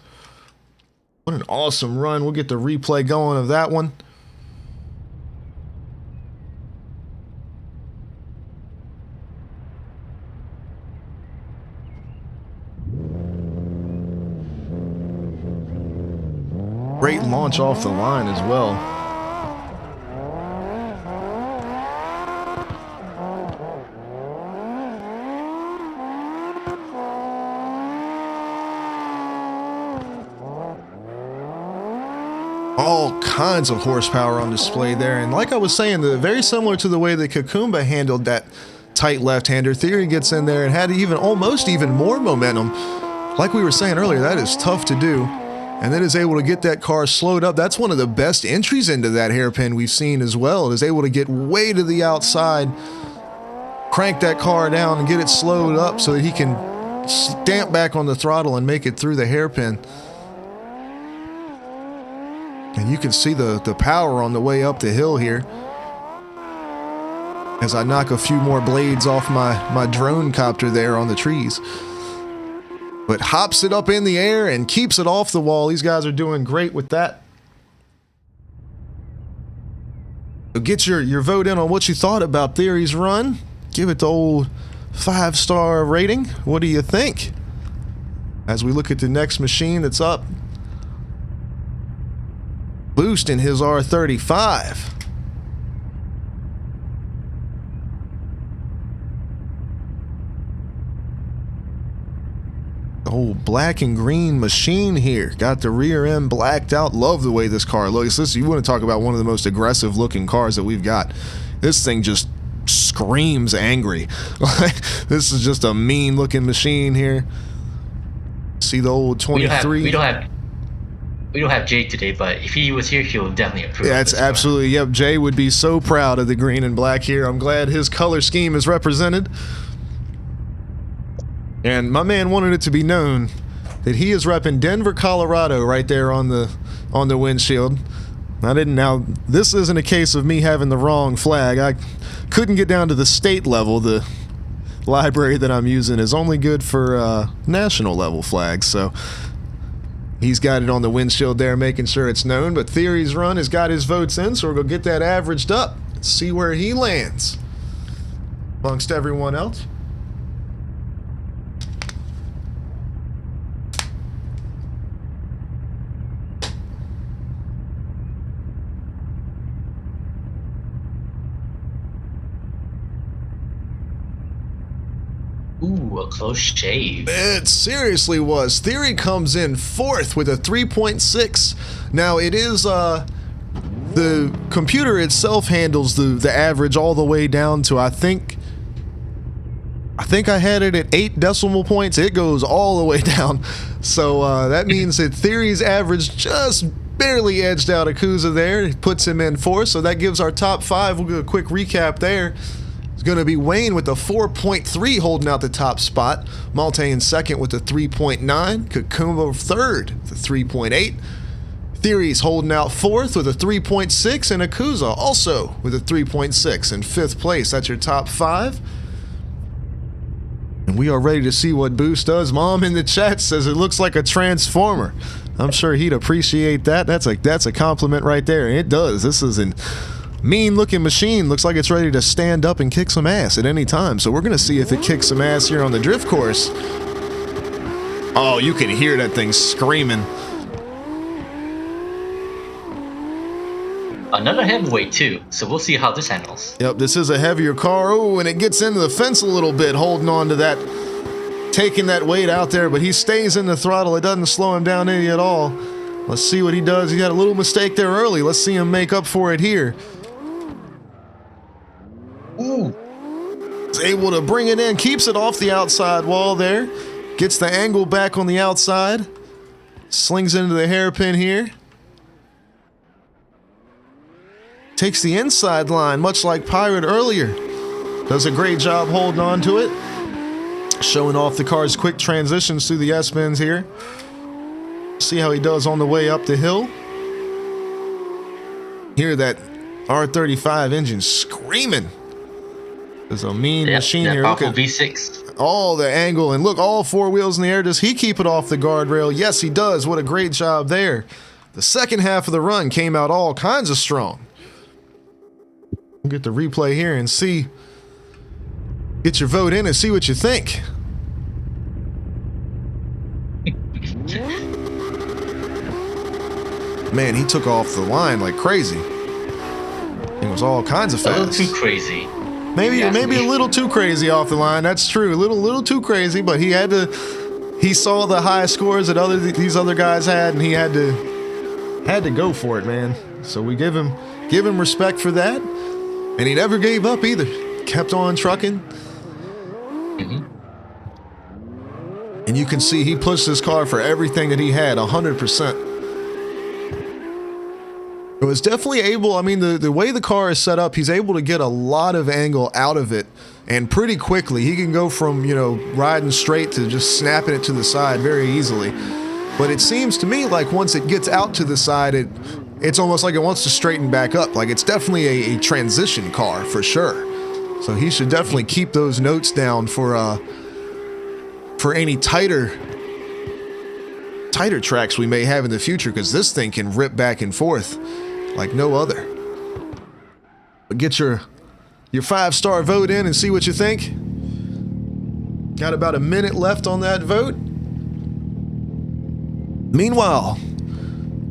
Speaker 1: What an awesome run. We'll get the replay going of that one. Great launch off the line as well. All kinds of horsepower on display there. And like I was saying, very similar to the way that Kukumba handled that tight left-hander. Theory gets in there and had almost even more momentum. Like we were saying earlier, that is tough to do. And then is able to get that car slowed up. That's one of the best entries into that hairpin we've seen as well. Is able to get way to the outside, crank that car down and get it slowed up so that he can stamp back on the throttle and make it through the hairpin. And you can see the power on the way up the hill here. As I knock a few more blades off my drone copter there on the trees. But hops it up in the air and keeps it off the wall. These guys are doing great with that. So get your vote in on what you thought about Theory's run. Give it the old 5-star rating. What do you think? As we look at the next machine that's up. Boost in his R35. Old black and green machine here. Got the rear end blacked out. Love the way this car looks. You want to talk about one of the most aggressive looking cars that we've got. This thing just screams angry. This is just a mean looking machine here. See the old 23.
Speaker 3: We don't have Jay today, but if he was here, he'll definitely approve.
Speaker 1: Yeah, it's absolutely. Yep, Jay would be so proud of the green and black here. I'm glad his color scheme is represented. And my man wanted it to be known that he is repping Denver, Colorado, right there on the windshield. Now, this isn't a case of me having the wrong flag. I couldn't get down to the state level. The library that I'm using is only good for national level flags, so he's got it on the windshield there, making sure it's known. But Theory's run has got his votes in, so we're going to get that averaged up and see where he lands amongst everyone else.
Speaker 3: Ooh, a close shave.
Speaker 1: It seriously was. Theory comes in fourth with a 3.6. Now, it is, the computer itself handles the average all the way down to, I think I had it at 8 decimal points. It goes all the way down. So, that means that Theory's average just barely edged out Akuza there. It puts him in fourth, so that gives our top 5. We'll do a quick recap there. It's going to be Wayne with a 4.3 holding out the top spot. Malte in second with a 3.9. Kakumbo third with a 3.8. Theory's holding out fourth with a 3.6. And Akuza also with a 3.6 in fifth place. That's your top 5. And we are ready to see what Boost does. Mom in the chat says it looks like a transformer. I'm sure he'd appreciate that. That's a compliment right there. It does. This is an mean looking machine. Looks like it's ready to stand up and kick some ass at any time. So we're going to see if it kicks some ass here on the drift course. Oh, you can hear that thing screaming.
Speaker 3: Another heavyweight too, so we'll see how this handles.
Speaker 1: Yep, this is a heavier car. Oh, and it gets into the fence a little bit, holding on to that, taking that weight out there, but he stays in the throttle. It doesn't slow him down any at all. Let's see what he does. He got a little mistake there early. Let's see him make up for it here.
Speaker 3: Ooh.
Speaker 1: Is able to bring it in, keeps it off the outside wall there. Gets the angle back on the outside. Slings into the hairpin here. Takes the inside line, much like Pirate earlier. Does a great job holding on to it. Showing off the car's quick transitions through the S-bends here. See how he does on the way up the hill. Hear that R35 engine screaming. There's a mean machine here.
Speaker 3: Look at V6.
Speaker 1: All the angle, and look, all 4 wheels in the air. Does he keep it off the guardrail? Yes, he does. What a great job there. The second half of the run came out all kinds of strong. We'll get the replay here and see. Get your vote in and see what you think. Man, he took off the line like crazy. It was all kinds of fast.
Speaker 3: A little too crazy.
Speaker 1: Maybe a little too crazy off the line. That's true. A little too crazy, but he had to. He saw the high scores that these other guys had, and he had to go for it, man. So we give him respect for that, and he never gave up either. Kept on trucking.
Speaker 3: Mm-hmm.
Speaker 1: And you can see he pushed his car for everything that he had, 100%. It was definitely able, I mean, the way the car is set up, he's able to get a lot of angle out of it, and pretty quickly. He can go from, riding straight to just snapping it to the side very easily. But it seems to me like once it gets out to the side, it's almost like it wants to straighten back up. Like it's definitely a transition car for sure. So he should definitely keep those notes down for any tighter tracks we may have in the future, because this thing can rip back and forth like no other. But get your 5-star vote in and see what you think. Got about a minute left on that vote. Meanwhile,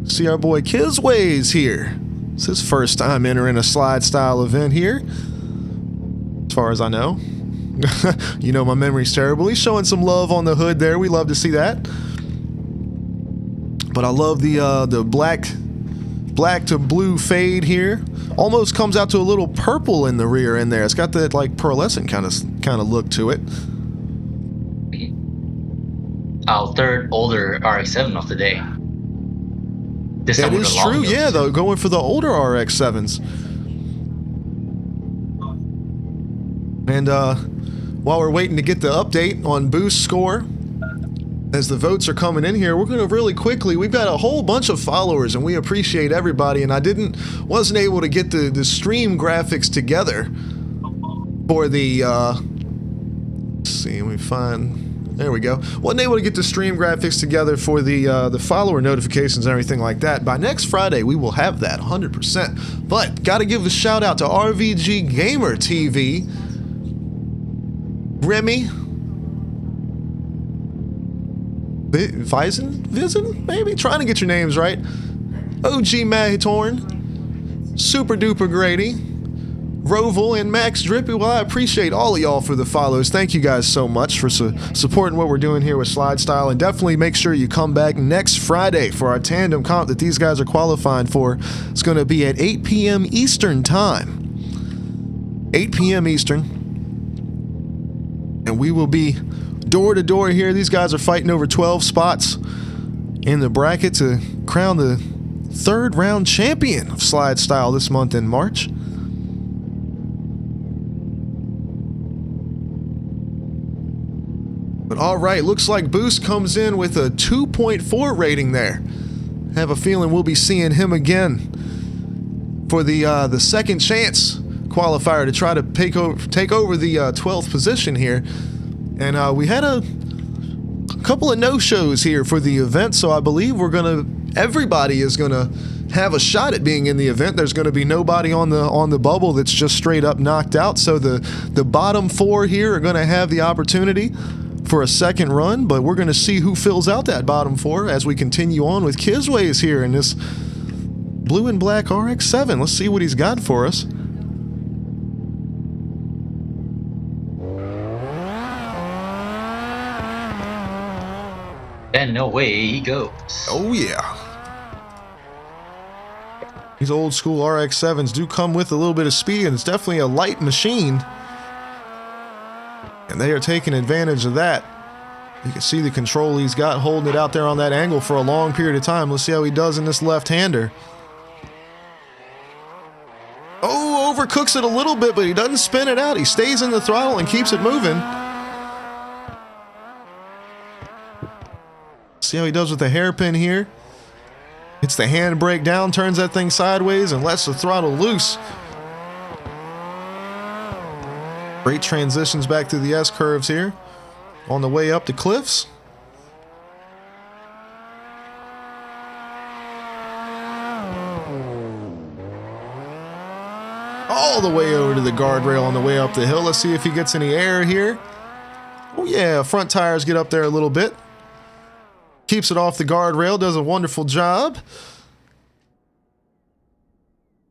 Speaker 1: see our boy Kizways here. It's his first time entering a slide style event here, as far as I know. My memory's terrible. He's showing some love on the hood there. We love to see that. But I love the black to blue fade here. Almost comes out to a little purple in the rear end there. It's got that like pearlescent kind of look to it.
Speaker 3: our third older RX-7 of the day. This
Speaker 1: That
Speaker 3: time with
Speaker 1: is
Speaker 3: the long
Speaker 1: true,
Speaker 3: nose.
Speaker 1: yeah, though, going for the older RX-7s. And while we're waiting to get the update on Boost score, as the votes are coming in here, we're going to really quickly, we've got a whole bunch of followers, and we appreciate everybody, and I wasn't able to get the stream graphics together for the, let's see, let me find... There we go. Wasn't able to get the stream graphics together for the follower notifications and everything like that. By next Friday, we will have that 100%. But got to give a shout out to RVG Gamer TV, Remy, Vizen, maybe trying to get your names right. OG Mahitorn, Super Duper Grady, Roval, and Max Drippy. Well, I appreciate all of y'all for the follows. Thank you guys so much for supporting what we're doing here with SLIDESTYLE, and definitely make sure you come back next Friday for our tandem comp that these guys are qualifying for. It's going to be at 8 p.m. Eastern time. 8 p.m. Eastern. And we will be door to door here. These guys are fighting over 12 spots in the bracket to crown the third round champion of SLIDESTYLE this month in March. But all right, looks like Boost comes in with a 2.4 rating there. Have a feeling we'll be seeing him again for the second chance qualifier to try to take over the 12th position here. And we had a couple of no-shows here for the event, so I believe everybody is gonna have a shot at being in the event. There's going to be nobody on the bubble that's just straight up knocked out. So the bottom four here are going to have the opportunity for a second run, but we're going to see who fills out that bottom four as we continue on with Kisways here in this blue and black RX-7. Let's see what he's got for us.
Speaker 3: And away he goes.
Speaker 1: Oh yeah. These old school RX-7s do come with a little bit of speed, and it's definitely a light machine. And they are taking advantage of that. You can see the control he's got holding it out there on that angle for a long period of time. Let's see how he does in this left-hander. Oh, overcooks it a little bit, but he doesn't spin it out. He stays in the throttle and keeps it moving. See how he does with the hairpin here. Hits the handbrake down, turns that thing sideways, and lets the throttle loose. Great transitions back to the S-curves here on the way up the cliffs. All the way over to the guardrail on the way up the hill. Let's see if he gets any air here. Oh yeah, front tires get up there a little bit. Keeps it off the guardrail, does a wonderful job.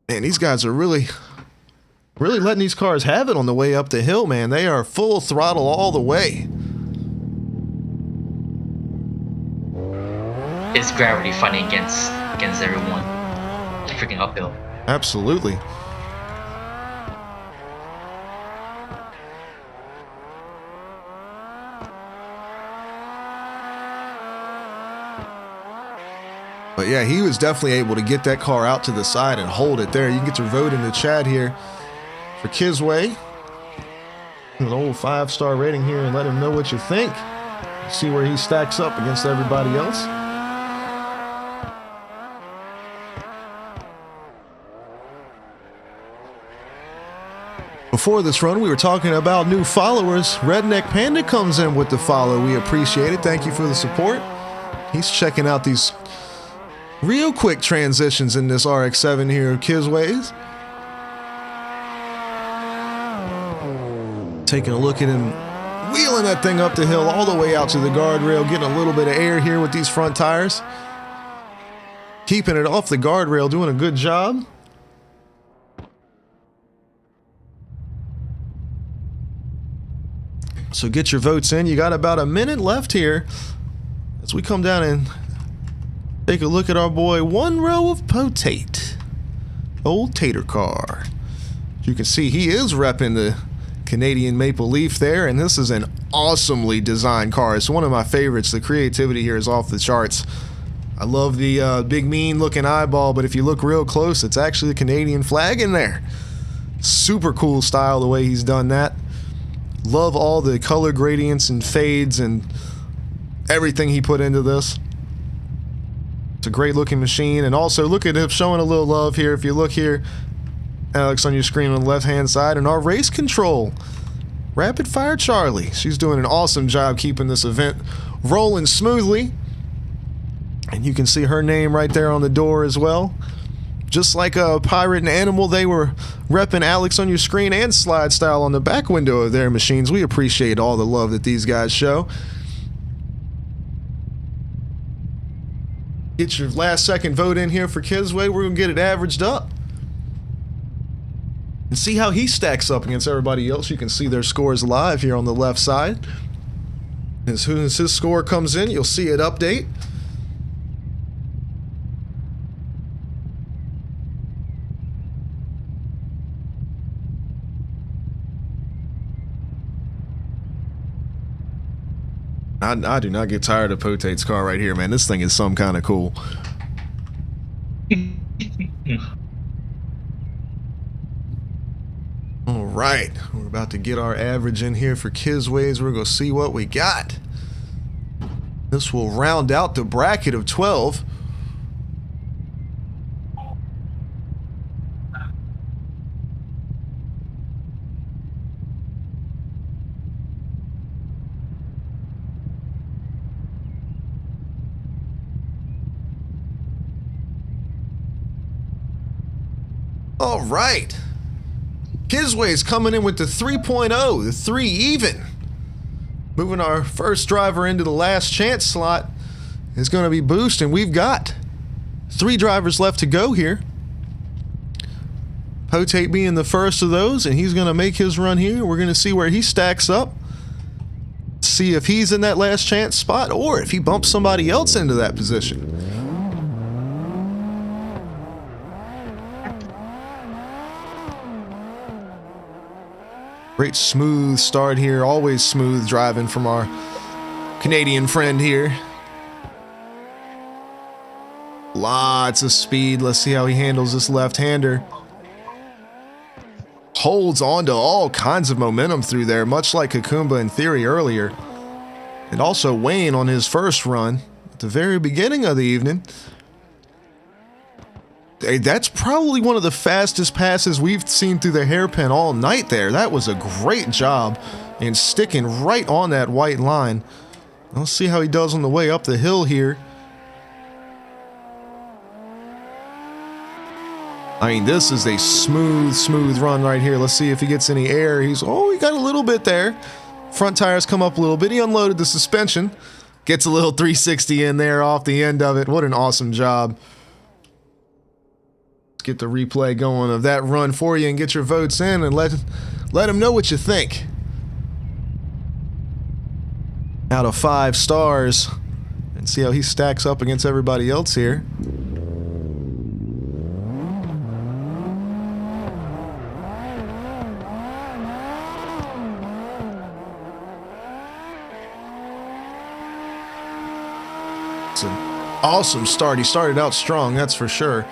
Speaker 1: Man, these guys are really letting these cars have it on the way up the hill, man. They are full throttle all the way.
Speaker 3: It's gravity fighting against everyone. Freaking uphill.
Speaker 1: Absolutely. But yeah, he was definitely able to get that car out to the side and hold it there. You can get your vote in the chat here for Kisway. An old 5-star rating here, and let him know what you think. See where he stacks up against everybody else. Before this run, we were talking about new followers. Redneck Panda comes in with the follow. We appreciate it. Thank you for the support. He's checking out these real quick transitions in this RX-7 here, Kisways. Taking a look at him wheeling that thing up the hill all the way out to the guardrail, getting a little bit of air here with these front tires. Keeping it off the guardrail, doing a good job. So get your votes in. You got about a minute left here as we come down and take a look at our boy One Row of Potate. Old Tater Car. You can see he is repping the Canadian Maple Leaf there, and this is an awesomely designed car. It's one of my favorites. The creativity here is off the charts. I love the big mean looking eyeball, but if you look real close, it's actually the Canadian flag in there. Super cool style the way he's done that. Love all the color gradients and fades and everything he put into this. It's a great looking machine. And also look at him showing a little love here. If you look here, Alex, on your screen on the left hand side, and our race control, Rapid Fire Charlie. She's doing an awesome job keeping this event rolling smoothly. And you can see her name right there on the door as well. Just like a Pirate and Animal, they were repping Alex on your screen and SLIDESTYLE on the back window of their machines. We appreciate all the love that these guys show. Get your last second vote in here for Kisway. We're going to get it averaged up. And see how he stacks up against everybody else. You can see their scores live here on the left side. As soon as his score comes in, you'll see it update. I do not get tired of Potate's car right here, man. This thing is some kind of cool. All right, we're about to get our average in here for Kisways. We're going to see what we got. This will round out the bracket of 12. All right. Kisway's coming in with the 3.0, the 3 even. Moving our first driver into the last chance slot is going to be Boost, and we've got 3 drivers left to go here. Potate being the first of those, and he's going to make his run here. We're going to see where he stacks up. See if he's in that last chance spot or if he bumps somebody else into that position. Great smooth start here. Always smooth driving from our Canadian friend here. Lots of speed. Let's see how he handles this left-hander. Holds on to all kinds of momentum through there, much like Kakumba in theory earlier. And also Wayne on his first run at the very beginning of the evening. Hey, that's probably one of the fastest passes we've seen through the hairpin all night there. That was a great job and sticking right on that white line. Let's see how he does on the way up the hill here. I mean, this is a smooth run right here. Let's see if he gets any air. He got a little bit there. Front tires come up a little bit. He unloaded the suspension. Gets a little 360 in there off the end of it. What an awesome job. Let's get the replay going of that run for you and get your votes in and let them know what you think. Out of 5 stars. And see how he stacks up against everybody else here. It's an awesome start. He started out strong, that's for sure.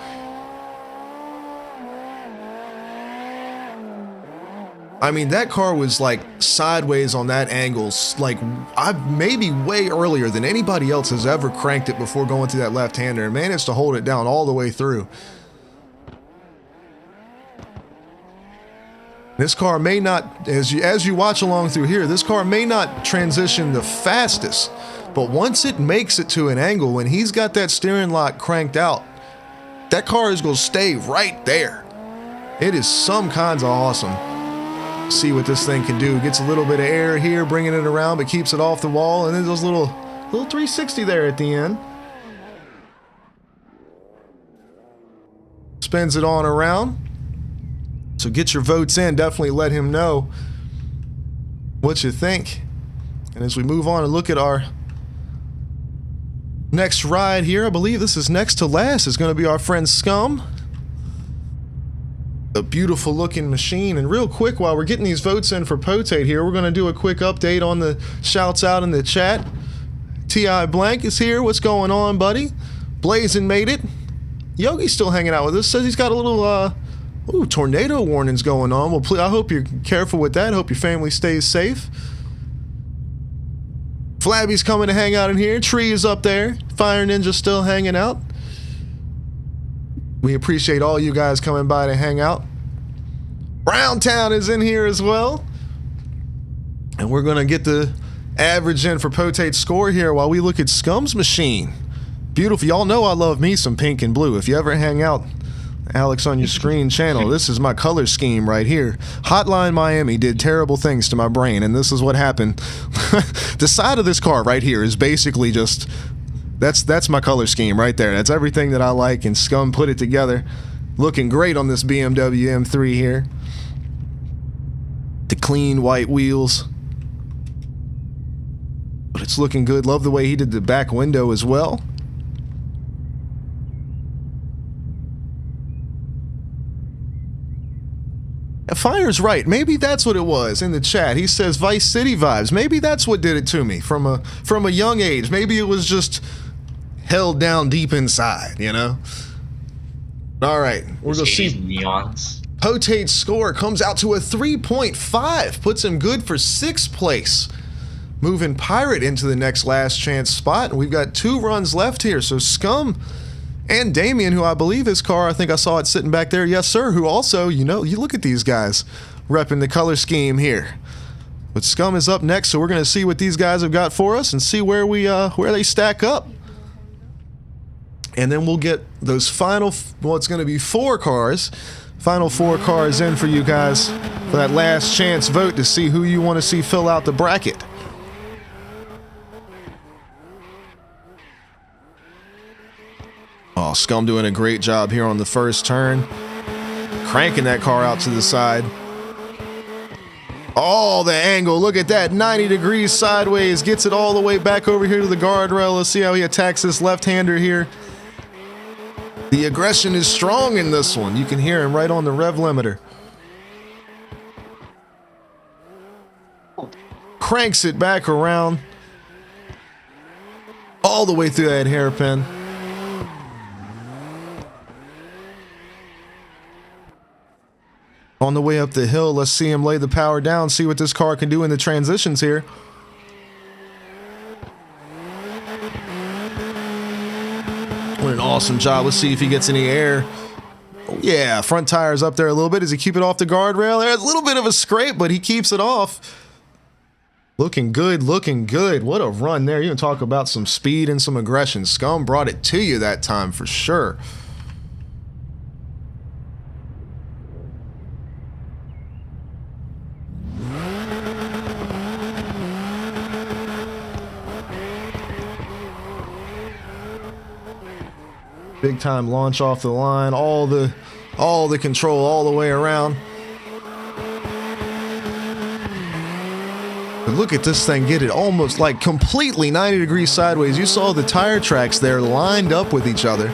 Speaker 1: I mean, that car was like sideways on that angle, like maybe way earlier than anybody else has ever cranked it before going through that left-hander and managed to hold it down all the way through. This car may not, as you watch along through here, this car may not transition the fastest, but once it makes it to an angle, when he's got that steering lock cranked out, that car is going to stay right there. It is some kinds of awesome. See what this thing can do. Gets a little bit of air here, bringing it around, but keeps it off the wall, and then those little 360 there at the end. Spins it on around. So get your votes in. Definitely let him know what you think. And as we move on and look at our next ride here, I believe this is next to last, is going to be our friend Scum. A beautiful looking machine. And real quick, while we're getting these votes in for Potate here, we're going to do a quick update on the shouts out in the chat. T.I. Blank is here. What's going on, buddy? Blazin made it. Yogi's still hanging out with us. Says he's got a little tornado warnings going on. Well, I hope you're careful with that. Hope your family stays safe. Flabby's coming to hang out in here. Tree is up there. Fire Ninja's still hanging out. We appreciate all you guys coming by to hang out. Browntown is in here as well. And we're going to get the average in for Potate's score here while we look at Scum's machine. Beautiful. Y'all know I love me some pink and blue. If you ever hang out, Alex on your screen channel, this is my color scheme right here. Hotline Miami did terrible things to my brain, and this is what happened. The side of this car right here is basically just... That's my color scheme right there. That's everything that I like, and Scum put it together. Looking great on this BMW M3 here. The clean white wheels. But it's looking good. Love the way he did the back window as well. Fire's right. Maybe that's what it was in the chat. He says Vice City vibes. Maybe that's what did it to me from a young age. Maybe it was just held down deep inside, you know? All right, we're going to see.
Speaker 3: Neons.
Speaker 1: Potate's score comes out to a 3.5. Puts him good for 6th place. Moving Pirate into the next last chance spot. And we've got 2 runs left here. So Scum and Damien, who I believe his car, I think I saw it sitting back there. Yes, sir. Who also, you know, you look at these guys repping the color scheme here. But Scum is up next, so we're going to see what these guys have got for us and see where they stack up. And then we'll get those final, well, it's going to be 4 cars. Final 4 cars in for you guys for that last chance vote to see who you want to see fill out the bracket. Oh, Scum doing a great job here on the first turn. Cranking that car out to the side. Oh, the angle. Look at that. 90 degrees sideways. Gets it all the way back over here to the guardrail. Let's see how he attacks this left-hander here. The aggression is strong in this one. You can hear him right on the rev limiter. Cranks it back around. All the way through that hairpin. On the way up the hill, let's see him lay the power down, see what this car can do in the transitions here. What an awesome job. Let's see if he gets any air. Oh, yeah, front tire's up there a little bit. Does he keep it off the guardrail? There's a little bit of a scrape, but he keeps it off. Looking good, looking good. What a run there. You can talk about some speed and some aggression. Scum brought it to you that time for sure. Big time launch off the line, all the control all the way around. But look at this thing get it almost like completely 90 degrees sideways. You saw the tire tracks there lined up with each other.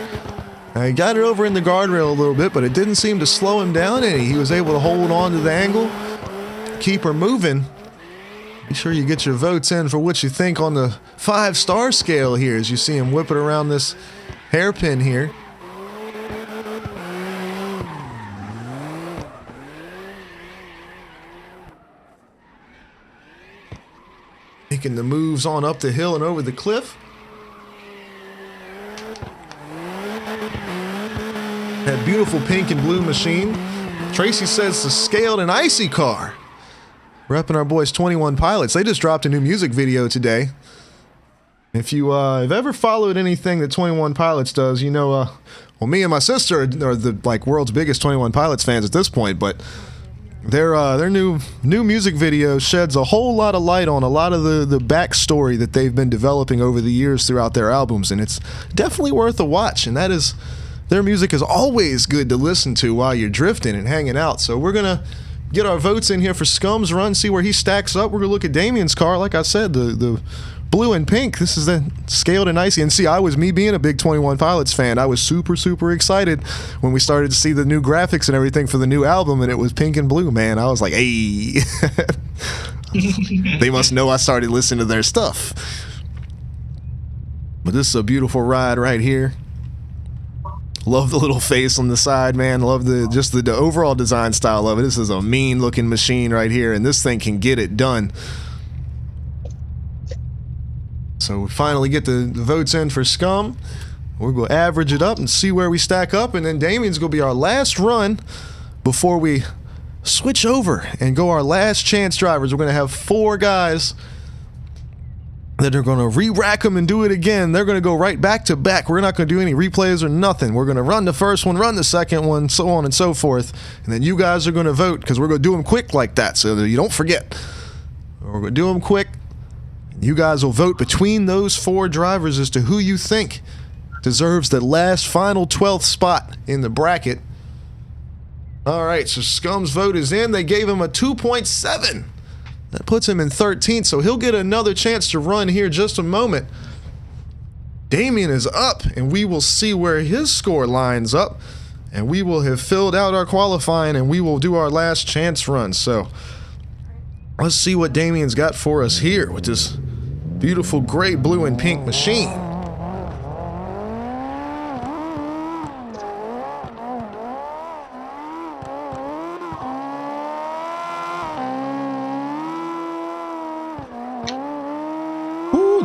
Speaker 1: He got it over in the guardrail a little bit, but it didn't seem to slow him down any. He was able to hold on to the angle, keep her moving. Be sure you get your votes in for what you think on the 5-star scale here as you see him whip it around this hairpin here. Making the moves on up the hill and over the cliff. That beautiful pink and blue machine. Tracy says it's a scaled and icy car. Repping our boys 21 Pilots. They just dropped a new music video today. If you have ever followed anything that 21 Pilots does, you know, well, me and my sister are the world's biggest 21 Pilots fans at this point, but their new music video sheds a whole lot of light on a lot of the backstory that they've been developing over the years throughout their albums, and it's definitely worth a watch. And that is, their music is always good to listen to while you're drifting and hanging out. So we're gonna get our votes in here for Scum's run, see where he stacks up. We're gonna look at Damien's car. Like I said, the blue and pink. This is the scaled and icy. And see, me being a big 21 Pilots fan, I was super, super excited when we started to see the new graphics and everything for the new album, and it was pink and blue, man. I was like, hey. They must know I started listening to their stuff. But this is a beautiful ride right here. Love the little face on the side, man. Love the overall design style of it. This is a mean looking machine right here, and this thing can get it done. So we finally get the votes in for Scum. We're going to average it up and see where we stack up, and then Damien's going to be our last run before we switch over and go our last chance drivers. We're going to have 4 guys that are going to re-rack them and do it again. They're going to go right back to back. We're not going to do any replays or nothing. We're going to run the first one, run the second one, so on and so forth. And then you guys are going to vote, because we're going to do them quick like that so that you don't forget. We're going to do them quick. You guys will vote between those 4 drivers as to who you think deserves the last final 12th spot in the bracket. All right, so Scum's vote is in. They gave him a 2.7. That puts him in 13th, so he'll get another chance to run here just a moment. Damien is up, and we will see where his score lines up, and we will have filled out our qualifying, and we will do our last chance run. So let's see what Damien's got for us here with this beautiful gray, blue, and pink machine.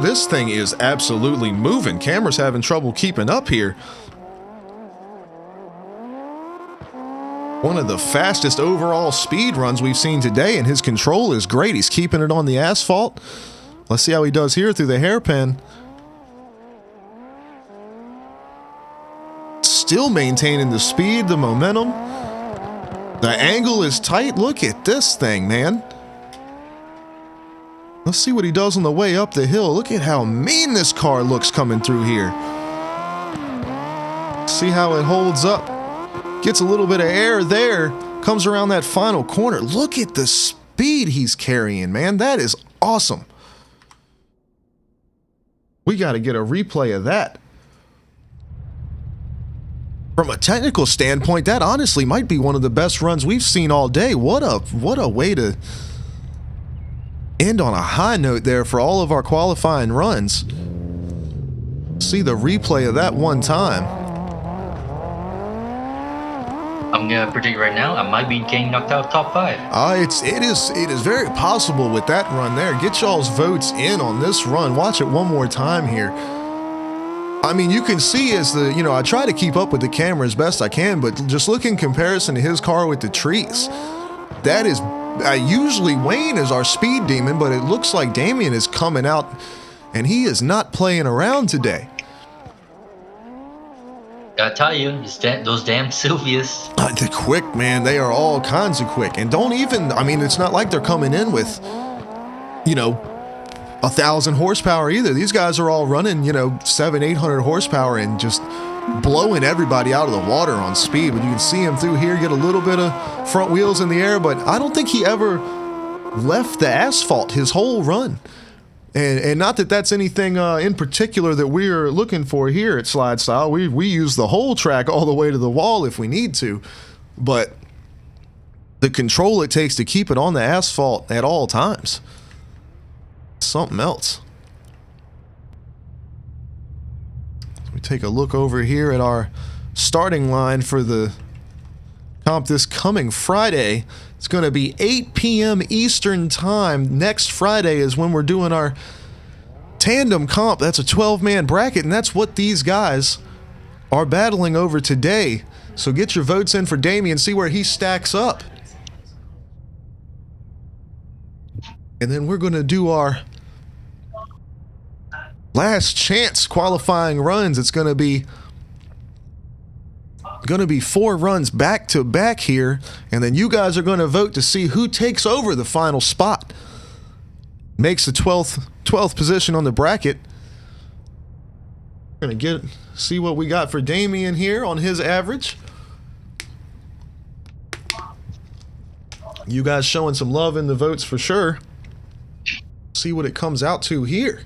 Speaker 1: This thing is absolutely moving. Camera's having trouble keeping up here. One of the fastest overall speed runs we've seen today, and his control is great. He's keeping it on the asphalt. Let's see how he does here through the hairpin. Still maintaining the speed, the momentum. The angle is tight. Look at this thing, man. Let's see what he does on the way up the hill. Look at how mean this car looks coming through here. See how it holds up. Gets a little bit of air there. Comes around that final corner. Look at the speed he's carrying, man. That is awesome. We got to get a replay of that. From a technical standpoint, that honestly might be one of the best runs we've seen all day. What a way to end on a high note there for all of our qualifying runs. See the replay of that one time.
Speaker 3: I'm gonna predict right now, I might be getting knocked out of top 5.
Speaker 1: It is very possible with that run there. Get y'all's votes in on this run. Watch it one more time here. I mean, you can see as I try to keep up with the camera as best I can, but just look in comparison to his car with the trees. That is, usually Wayne is our speed demon, but it looks like Damien is coming out, and he is not playing around today.
Speaker 3: Gotta tell you, those damn Sylvias.
Speaker 1: They're quick, man. They are all kinds of quick. And it's not like they're coming in with, 1,000 horsepower either. These guys are all running, 700-800 horsepower and just blowing everybody out of the water on speed. But you can see him through here get a little bit of front wheels in the air, but I don't think he ever left the asphalt his whole run. And not that that's anything in particular that we're looking for here at SLIDESTYLE. We use the whole track all the way to the wall if we need to, but the control it takes to keep it on the asphalt at all times, something else. We take a look over here at our starting line for the comp this coming Friday. It's going to be 8 p.m. Eastern time. Next Friday is when we're doing our Tandem comp. That's a 12-man bracket, and that's what these guys are battling over today. So get your votes in for Damien, see where he stacks up. And then we're going to do our last chance qualifying runs. It's going to be 4 runs back to back here, and then you guys are going to vote to see who takes over the final spot, makes the 12th position on the bracket. We're going to see what we got for Damien here on his average. You guys showing some love in the votes for sure. See what it comes out to here.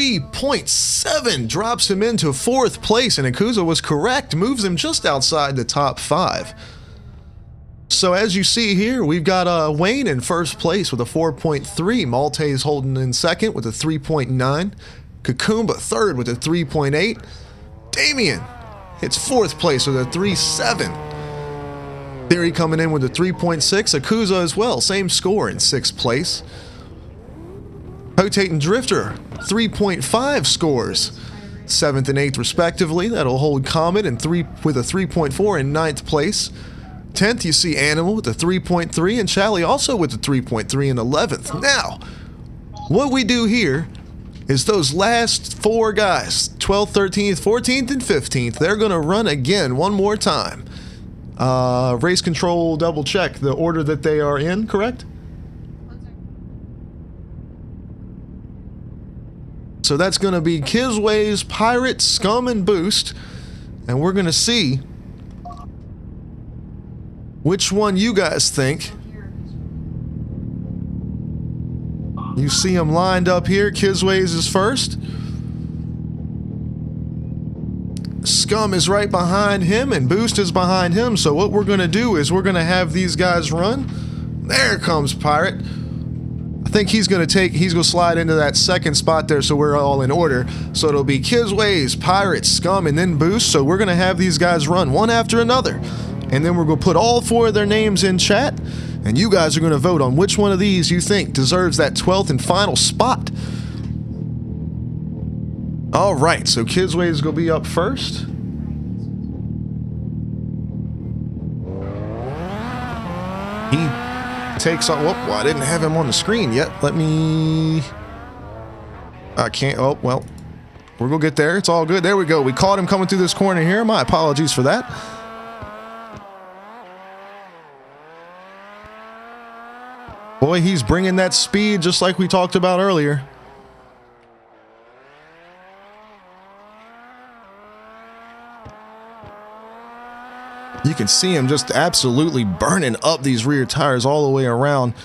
Speaker 1: 3.7 drops him into 4th place, and Akuza was correct, moves him just outside the top 5. So as you see here, we've got Wayne in 1st place with a 4.3, Maltese holding in 2nd with a 3.9, Kakumba 3rd with a 3.8, Damien hits 4th place with a 3.7. Theory coming in with a 3.6, Akuza as well, same score in 6th place. Rotating Drifter, 3.5 scores, 7th and 8th respectively. That'll hold Comet and with a 3.4 in 9th place. 10th, you see Animal with a 3.3, and Chally also with a 3.3 in 11th. Now, what we do here is those last 4 guys, 12th, 13th, 14th, and 15th, they're going to run again one more time. Race control, double check the order that they are in, correct? So that's going to be Kizways, Pirate, Scum, and Boost. And we're going to see which one you guys think. You see them lined up here. Kizways is first. Scum is right behind him, and Boost is behind him. So what we're going to do is we're going to have these guys run. There comes Pirate. I think he's going to slide into that 2nd spot there, so we're all in order. So it'll be Kizways, Pirate, Scum, and then Boost. So we're going to have these guys run one after another. And then we're going to put all 4 of their names in chat, and you guys are going to vote on which one of these you think deserves that 12th and final spot. All right, so Kizways is going to be up first. He takes on, whoop, well, I didn't have him on the screen yet. I can't, oh, well, we're going to get there. It's all good. There we go. We caught him coming through this corner here. My apologies for that. Boy, he's bringing that speed just like we talked about earlier. You can see him just absolutely burning up these rear tires all the way around.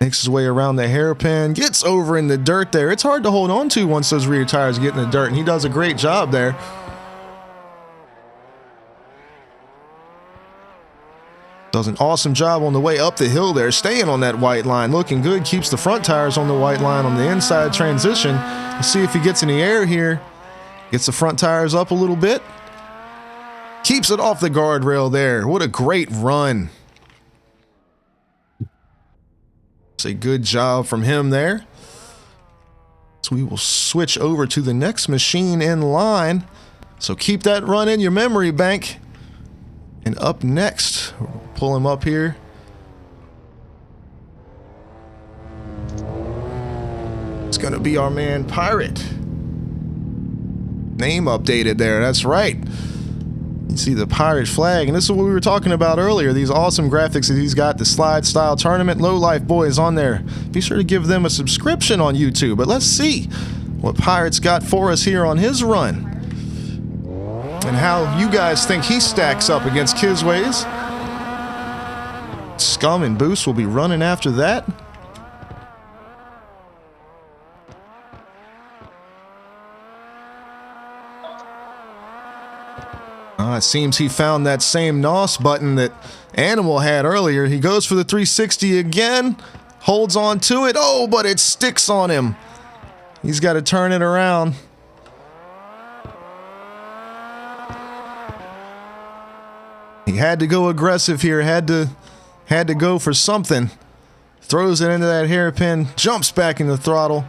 Speaker 1: Makes his way around the hairpin, gets over in the dirt there. It's hard to hold on to once those rear tires get in the dirt, and he does a great job there. Does an awesome job on the way up the hill there, staying on that white line, looking good, keeps the front tires on the white line on the inside transition. Let's see if he gets any air here. Gets the front tires up a little bit. Keeps it off the guardrail there. What a great run. It's a good job from him there. So we will switch over to the next machine in line. So keep that run in your memory bank. And up next, pull him up here. It's going to be our man Pirate. Name updated there, that's right. You see the Pirate flag, and this is what we were talking about earlier, these awesome graphics that he's got, the SLIDESTYLE Tournament, Low Life Boys on there. Be sure to give them a subscription on YouTube, but let's see what Pirate's got for us here on his run. And how you guys think he stacks up against Kizways. Scum and Boost will be running after that. It seems he found that same NOS button that Animal had earlier. He goes for the 360 again, holds on to it. Oh, but it sticks on him. He's got to turn it around. He had to go aggressive here, had to go for something. Throws it into that hairpin, jumps back in the throttle.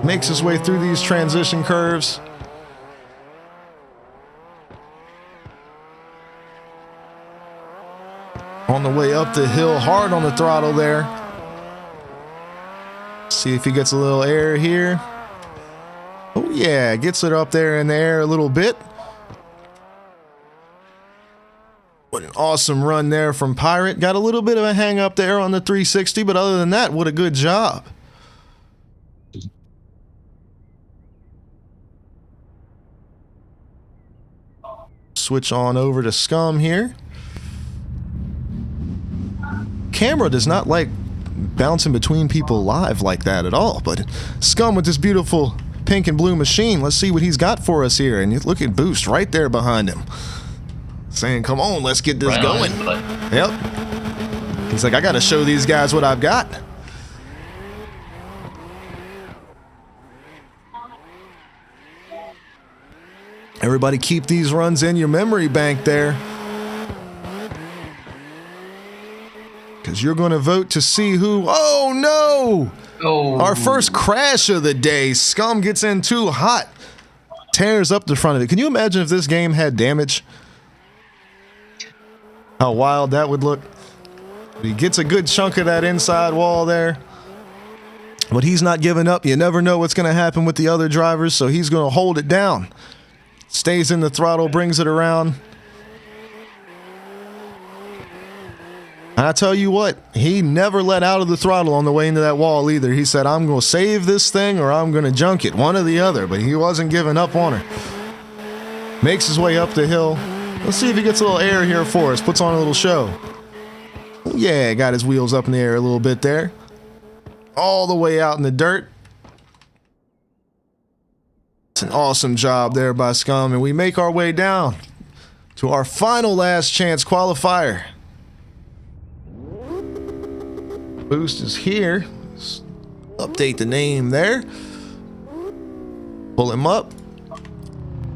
Speaker 1: Makes his way through these transition curves. On the way up the hill, hard on the throttle there. See if he gets a little air here. Oh yeah, gets it up there in the air a little bit. What an awesome run there from Pirate. Got a little bit of a hang up there on the 360, but other than that, what a good job. Switch on over to Scum here. camera does not like bouncing between people live like that at all. But Scum with this beautiful pink and blue machine. Let's see what he's got for us here. And you look at Boost right there behind him, saying, come on, let's get this going. Yep. He's like, I got to show these guys what I've got. Everybody keep these runs in your memory bank there, because you're going to vote to see who... Oh, no!
Speaker 3: Oh.
Speaker 1: Our first crash of the day. Scum gets in too hot. Tears up the front of it. Can you imagine if this game had damage? How wild that would look. He gets a good chunk of that inside wall there. But he's not giving up. You never know what's going to happen with the other drivers, so he's going to hold it down. Stays in the throttle, brings it around. And I tell you what, he never let out of the throttle on the way into that wall either. He said, I'm going to save this thing or I'm going to junk it, one or the other. But he wasn't giving up on her. Makes his way up the hill. Let's see if he gets a little air here for us. Puts on a little show. Yeah, got his wheels up in the air a little bit there. All the way out in the dirt. It's an awesome job there by Scum, and we make our way down to our final last chance qualifier. Boost is here. Let's update the name there. Pull him up. I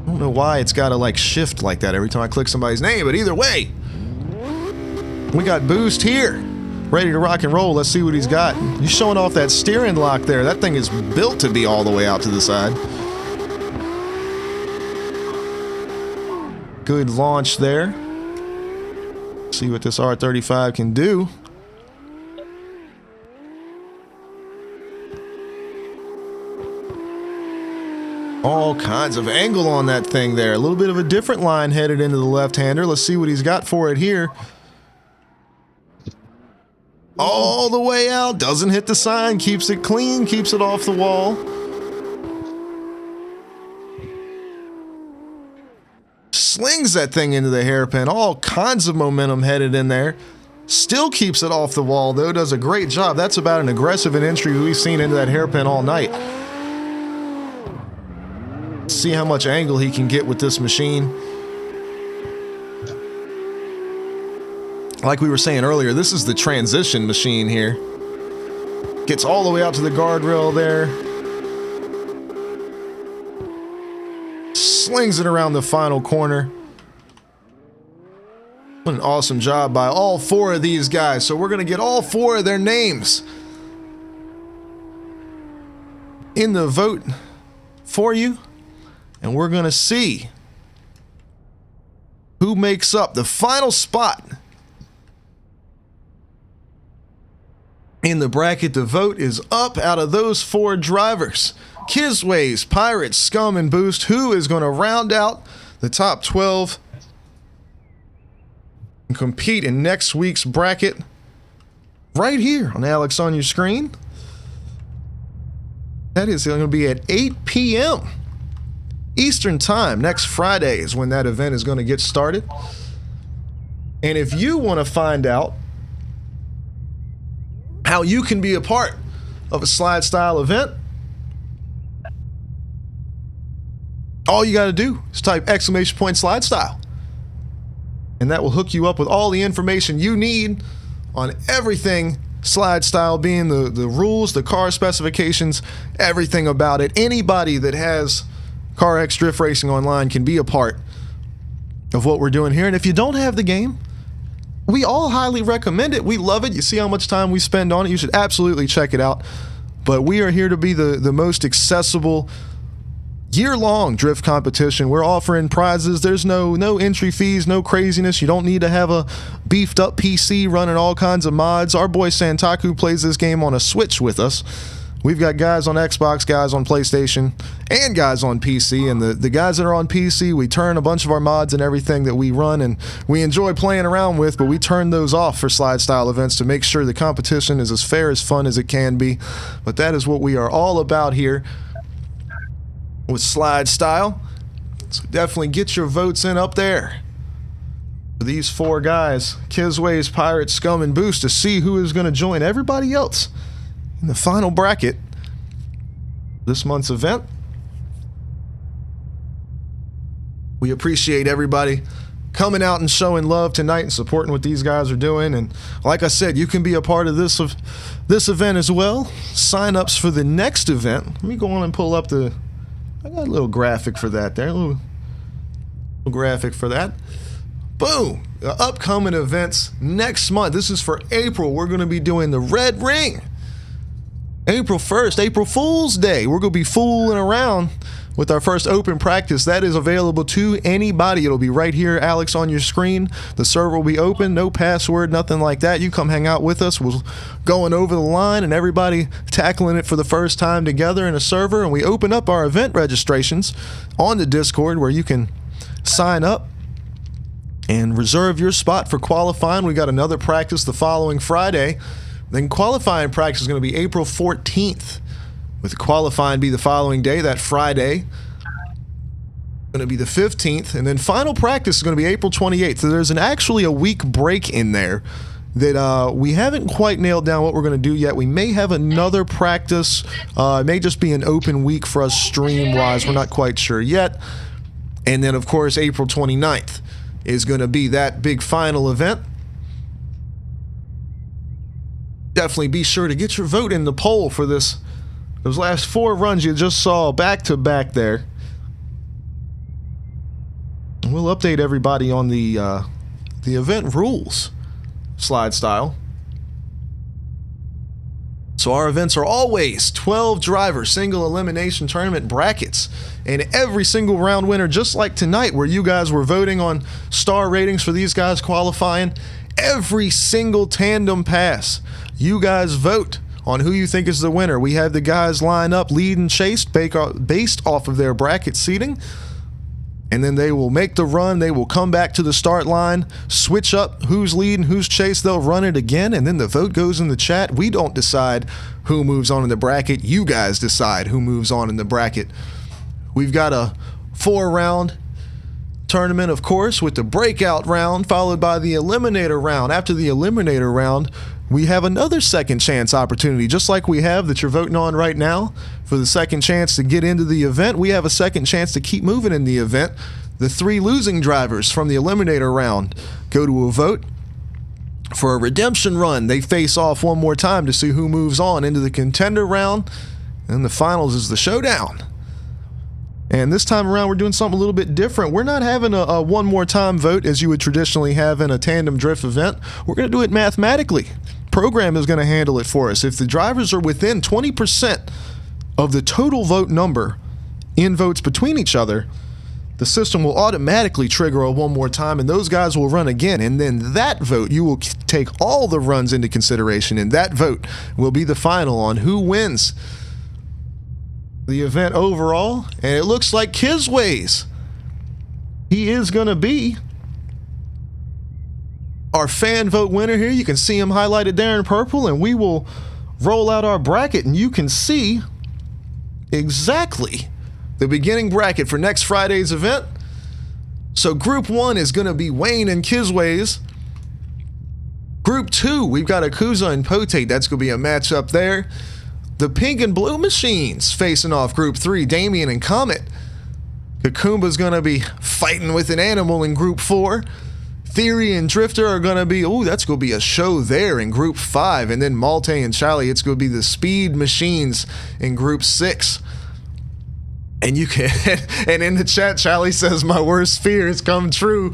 Speaker 1: don't know why it's got to like shift like that every time I click somebody's name, but either way, we got Boost here, ready to rock and roll. Let's see what he's got. He's showing off that steering lock there. That thing is built to be all the way out to the side. Good launch there. See what this R35 can do. All kinds of angle on that thing there. A little bit of a different line headed into the left-hander. Let's see what he's got for it here. All the way out. Doesn't hit the sign. Keeps it clean. Keeps it off the wall. Slings that thing into the hairpin. All kinds of momentum headed in there. Still keeps it off the wall, though. Does a great job. That's about an aggressive an entry we've seen into that hairpin all night. See how much angle he can get with this machine. Like we were saying earlier, this is the transition machine here. Gets all the way out to the guardrail there. Slings it around the final corner. What an awesome job by all four of these guys. So we're going to get all four of their names in the vote for you. And we're going to see who makes up the final spot in the bracket. The vote is up out of those four drivers. Kisways, Pirates, Scum, and Boost. Who is going to round out the top 12 and compete in next week's bracket? Right here on Alex on your screen. That is going to be at 8 p.m. Eastern Time. Next Friday is when that event is going to get started. And if you want to find out how you can be a part of a slide style event, all you got to do is type !slide style. And that will hook you up with all the information you need on everything slide style, being the rules, the car specifications, everything about it. Anybody that has CarX Drift Racing Online can be a part of what we're doing here. And if you don't have the game, we all highly recommend it. We love it. You see how much time we spend on it. You should absolutely check it out. But we are here to be the most accessible year-long drift competition. We're offering prizes. There's no entry fees, no craziness. You don't need to have a beefed up PC running all kinds of mods. Our boy Santaku plays this game on a Switch with us. We've got guys on Xbox, guys on PlayStation, and guys on PC. And the guys that are on PC, we turn a bunch of our mods and everything that we run and we enjoy playing around with, but we turn those off for slide style events to make sure the competition is as fair, as fun as it can be. But that is what we are all about here with slide style. So definitely get your votes in up there. These four guys, Kizways, Pirates, Scum, and Boost, to see who is going to join everybody else in the final bracket this month's event. We appreciate everybody coming out and showing love tonight and supporting what these guys are doing. And like I said, you can be a part of this event as well. Sign-ups for the next event. Let me go on and pull up I got a little graphic for that there. A little graphic for that. Boom! The upcoming events next month. This is for April. We're going to be doing the Red Ring. April 1st, April Fool's Day. We're going to be fooling around with our first open practice. That is available to anybody. It'll be right here, Alex, on your screen. The server will be open, no password, nothing like that. You come hang out with us. We're going over the line and everybody tackling it for the first time together in a server. And we open up our event registrations on the Discord where you can sign up and reserve your spot for qualifying. We got another practice the following Friday. Then qualifying practice is going to be April 14th. With qualifying be the following day, that Friday. Going to be the 15th. And then final practice is going to be April 28th. So there's actually a week break in there that we haven't quite nailed down what we're going to do yet. We may have another practice. It may just be an open week for us stream-wise. We're not quite sure yet. And then, of course, April 29th is going to be that big final event. Definitely be sure to get your vote in the poll for those last 4 runs you just saw back to back there. And we'll update everybody on the event rules, slide style. So our events are always 12 driver single elimination tournament brackets, and every single round winner, just like tonight where you guys were voting on star ratings for these guys qualifying. Every single tandem pass, you guys vote on who you think is the winner. We have the guys line up, lead and chase based off of their bracket seating. And then they will make the run. They will come back to the start line, switch up who's leading, who's chased. They'll run it again, and then the vote goes in the chat. We don't decide who moves on in the bracket. You guys decide who moves on in the bracket. We've got a 4-round tournament, of course, with the breakout round followed by the eliminator round. After the eliminator round, we have another second chance opportunity, just like we have that you're voting on right now for the second chance to get into the event. We have a second chance to keep moving in the event. The 3 losing drivers from the eliminator round go to a vote for a redemption run. They face off one more time to see who moves on into the contender round. And the finals is the showdown. And this time around, we're doing something a little bit different. We're not having a one more time vote as you would traditionally have in a tandem drift event. We're going to do it mathematically. Program is going to handle it for us. If the drivers are within 20% of the total vote number in votes between each other, the system will automatically trigger a one more time, and those guys will run again. And then that vote, you will take all the runs into consideration, and that vote will be the final on who wins the event overall. And it looks like Kizways, he is going to be our fan vote winner here. You can see him highlighted there in purple, and we will roll out our bracket, and you can see exactly the beginning bracket for next Friday's event. So Group 1 is going to be Wayne and Kizways. Group 2, we've got Akuza and Potate. That's going to be a matchup there. The Pink and Blue Machines facing off Group 3, Damien and Comet. Kakumba's going to be fighting with an animal in Group 4. Theory and Drifter are going to be, that's going to be a show there in Group 5. And then Malte and Charlie, it's going to be the Speed Machines in Group 6. And you can, and in the chat, Charlie says, my worst fear has come true.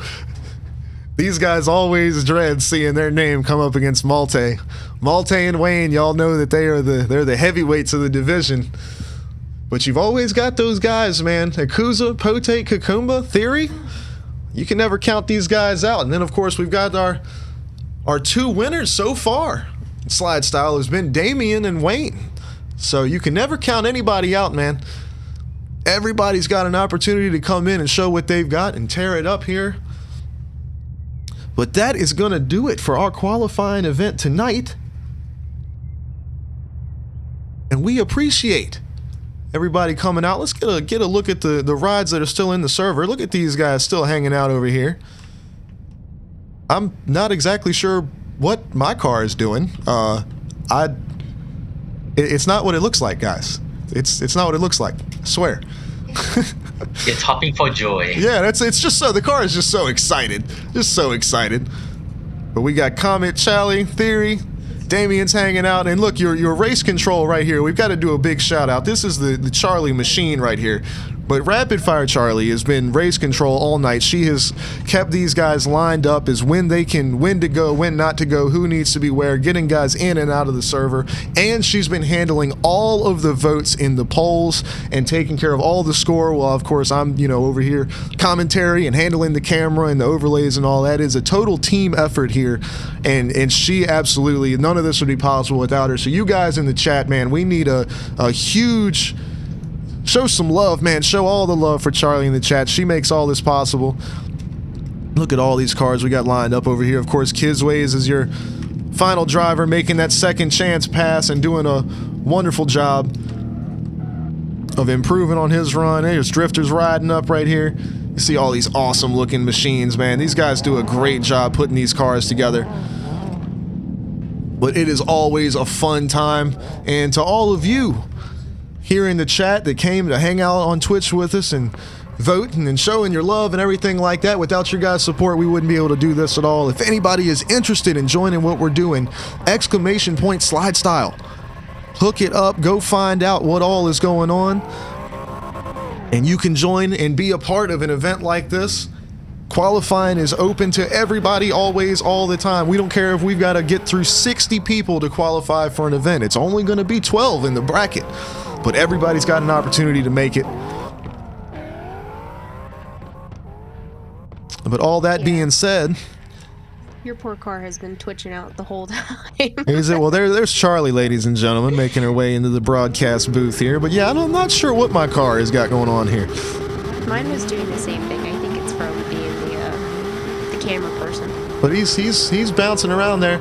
Speaker 1: These guys always dread seeing their name come up against Malte. Malte and Wayne, y'all know that they're the heavyweights of the division. But you've always got those guys, man. Akuza, Potate, Kakumba, Theory. You can never count these guys out. And then, of course, we've got our 2 winners so far. Slide Style has been Damien and Wayne. So you can never count anybody out, man. Everybody's got an opportunity to come in and show what they've got and tear it up here. But that is going to do it for our qualifying event tonight. And we appreciate everybody coming out. Let's get a look at the rides that are still in the server. Look at these guys still hanging out over here. I'm not exactly sure what my car is doing. It's not what it looks like, guys. It's not what it looks like. I swear.
Speaker 3: It's hopping for joy.
Speaker 1: Yeah, it's just so the car is just so excited. Just so excited. But we got Comet, Charlie, Theory, Damien's hanging out, and look, your race control right here. We've got to do a big shout out. This is the Charlie machine right here. But Rapid Fire Charlie has been race control all night. She has kept these guys lined up as when to go, when not to go, who needs to be where, getting guys in and out of the server. And she's been handling all of the votes in the polls and taking care of all the score. While of course I'm, over here commentary and handling the camera and the overlays and all that. Is a total team effort here. And she absolutely, none of this would be possible without her. So you guys in the chat, man, we need a huge... Show some love, man. Show all the love for Charlie in the chat. She makes all this possible. Look at all these cars we got lined up over here. Of course, Kizways is your final driver, making that second chance pass and doing a wonderful job of improving on his run. There's Drifters riding up right here. You see all these awesome looking machines, man. These guys do a great job putting these cars together. But it is always a fun time. And to all of you here in the chat that came to hang out on Twitch with us and voting and showing your love and everything like that. Without your guys' support, we wouldn't be able to do this at all. If anybody is interested in joining what we're doing, ! Slide Style. Hook it up, go find out what all is going on. And you can join and be a part of an event like this. Qualifying is open to everybody, always, all the time. We don't care if we've got to get through 60 people to qualify for an event. It's only going to be 12 in the bracket. But everybody's got an opportunity to make it. But all that being said...
Speaker 4: Your poor car has been twitching out the whole time.
Speaker 1: Is it? Well, there's Charlie, ladies and gentlemen, making her way into the broadcast booth here. But yeah, I'm not sure what my car has got going on here.
Speaker 4: Mine was doing the same thing. I think it's from being the camera person.
Speaker 1: But he's bouncing around there.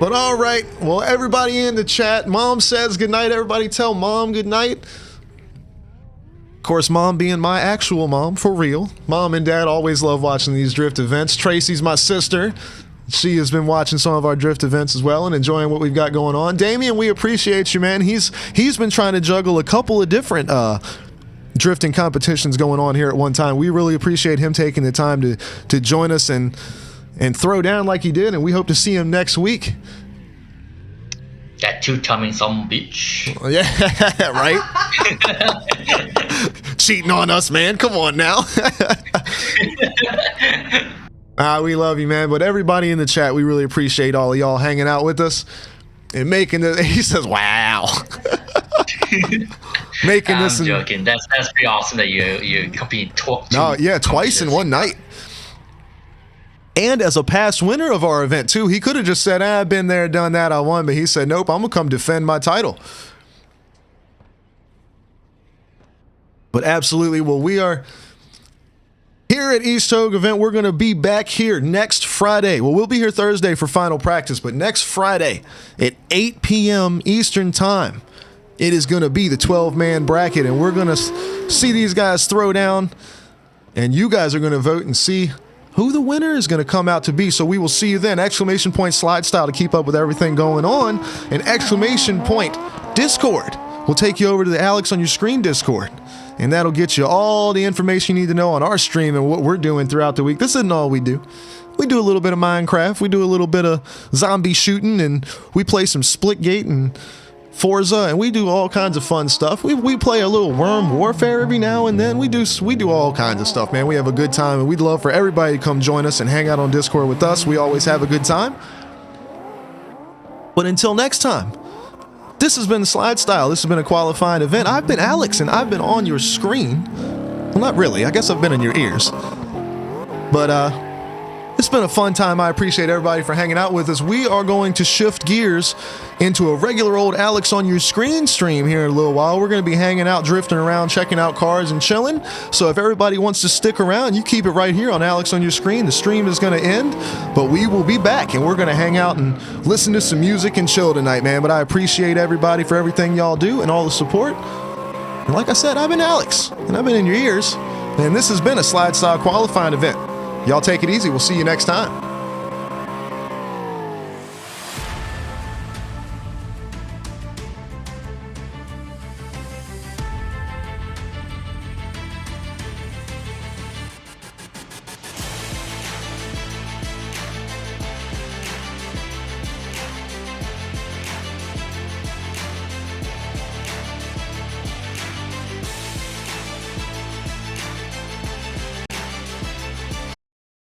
Speaker 1: But all right, well, everybody in the chat, Mom says goodnight. Everybody tell Mom goodnight. Of course, Mom being my actual mom, for real. Mom and Dad always love watching these drift events. Tracy's my sister. She has been watching some of our drift events as well and enjoying what we've got going on. Damien, we appreciate you, man. He's been trying to juggle a couple of different drifting competitions going on here at one time. We really appreciate him taking the time to join us and throw down like he did, and we hope to see him next week.
Speaker 3: That two-timing some bitch.
Speaker 1: Yeah, right? Cheating on us, man. Come on now. We love you, man. But everybody in the chat, we really appreciate all of y'all hanging out with us and making this. He says, wow. Making this.
Speaker 3: I'm joking. That's pretty awesome that you compete twice.
Speaker 1: No, yeah, twice in one night. And as a past winner of our event, too. He could have just said, I've been there, done that, I won. But he said, nope, I'm going to come defend my title. But absolutely, well, we are here at East Hogue event. We're going to be back here next Friday. Well, we'll be here Thursday for final practice. But next Friday at 8 p.m. Eastern Time, it is going to be the 12-man bracket. And we're going to see these guys throw down. And you guys are going to vote and see who the winner is going to come out to be. So we will see you then. ! Slide Style to keep up with everything going on. And ! Discord will take you over to the Alex on your screen Discord. And that'll get you all the information you need to know on our stream and what we're doing throughout the week. This isn't all we do. We do a little bit of Minecraft. We do a little bit of zombie shooting. And we play some Splitgate and Forza, and we do all kinds of fun stuff. We play a little Worm Warfare every now and then. We do all kinds of stuff, man. We have a good time, and we'd love for everybody to come join us and hang out on Discord with us. We always have a good time. But until next time, this has been Slide Style. This has been a qualifying event. I've been Alex, and I've been on your screen. Well, not really. I guess I've been in your ears. But it's been a fun time. I appreciate everybody for hanging out with us. We are going to shift gears into a regular old Alex on your screen stream here in a little while. We're going to be hanging out, drifting around, checking out cars and chilling. So if everybody wants to stick around, you keep it right here on Alex on your screen. The stream is going to end, but we will be back and we're going to hang out and listen to some music and chill tonight, man. But I appreciate everybody for everything y'all do and all the support. And like I said, I've been Alex and I've been in your ears, and this has been a Slide Style qualifying event. Y'all take it easy. We'll see you next time.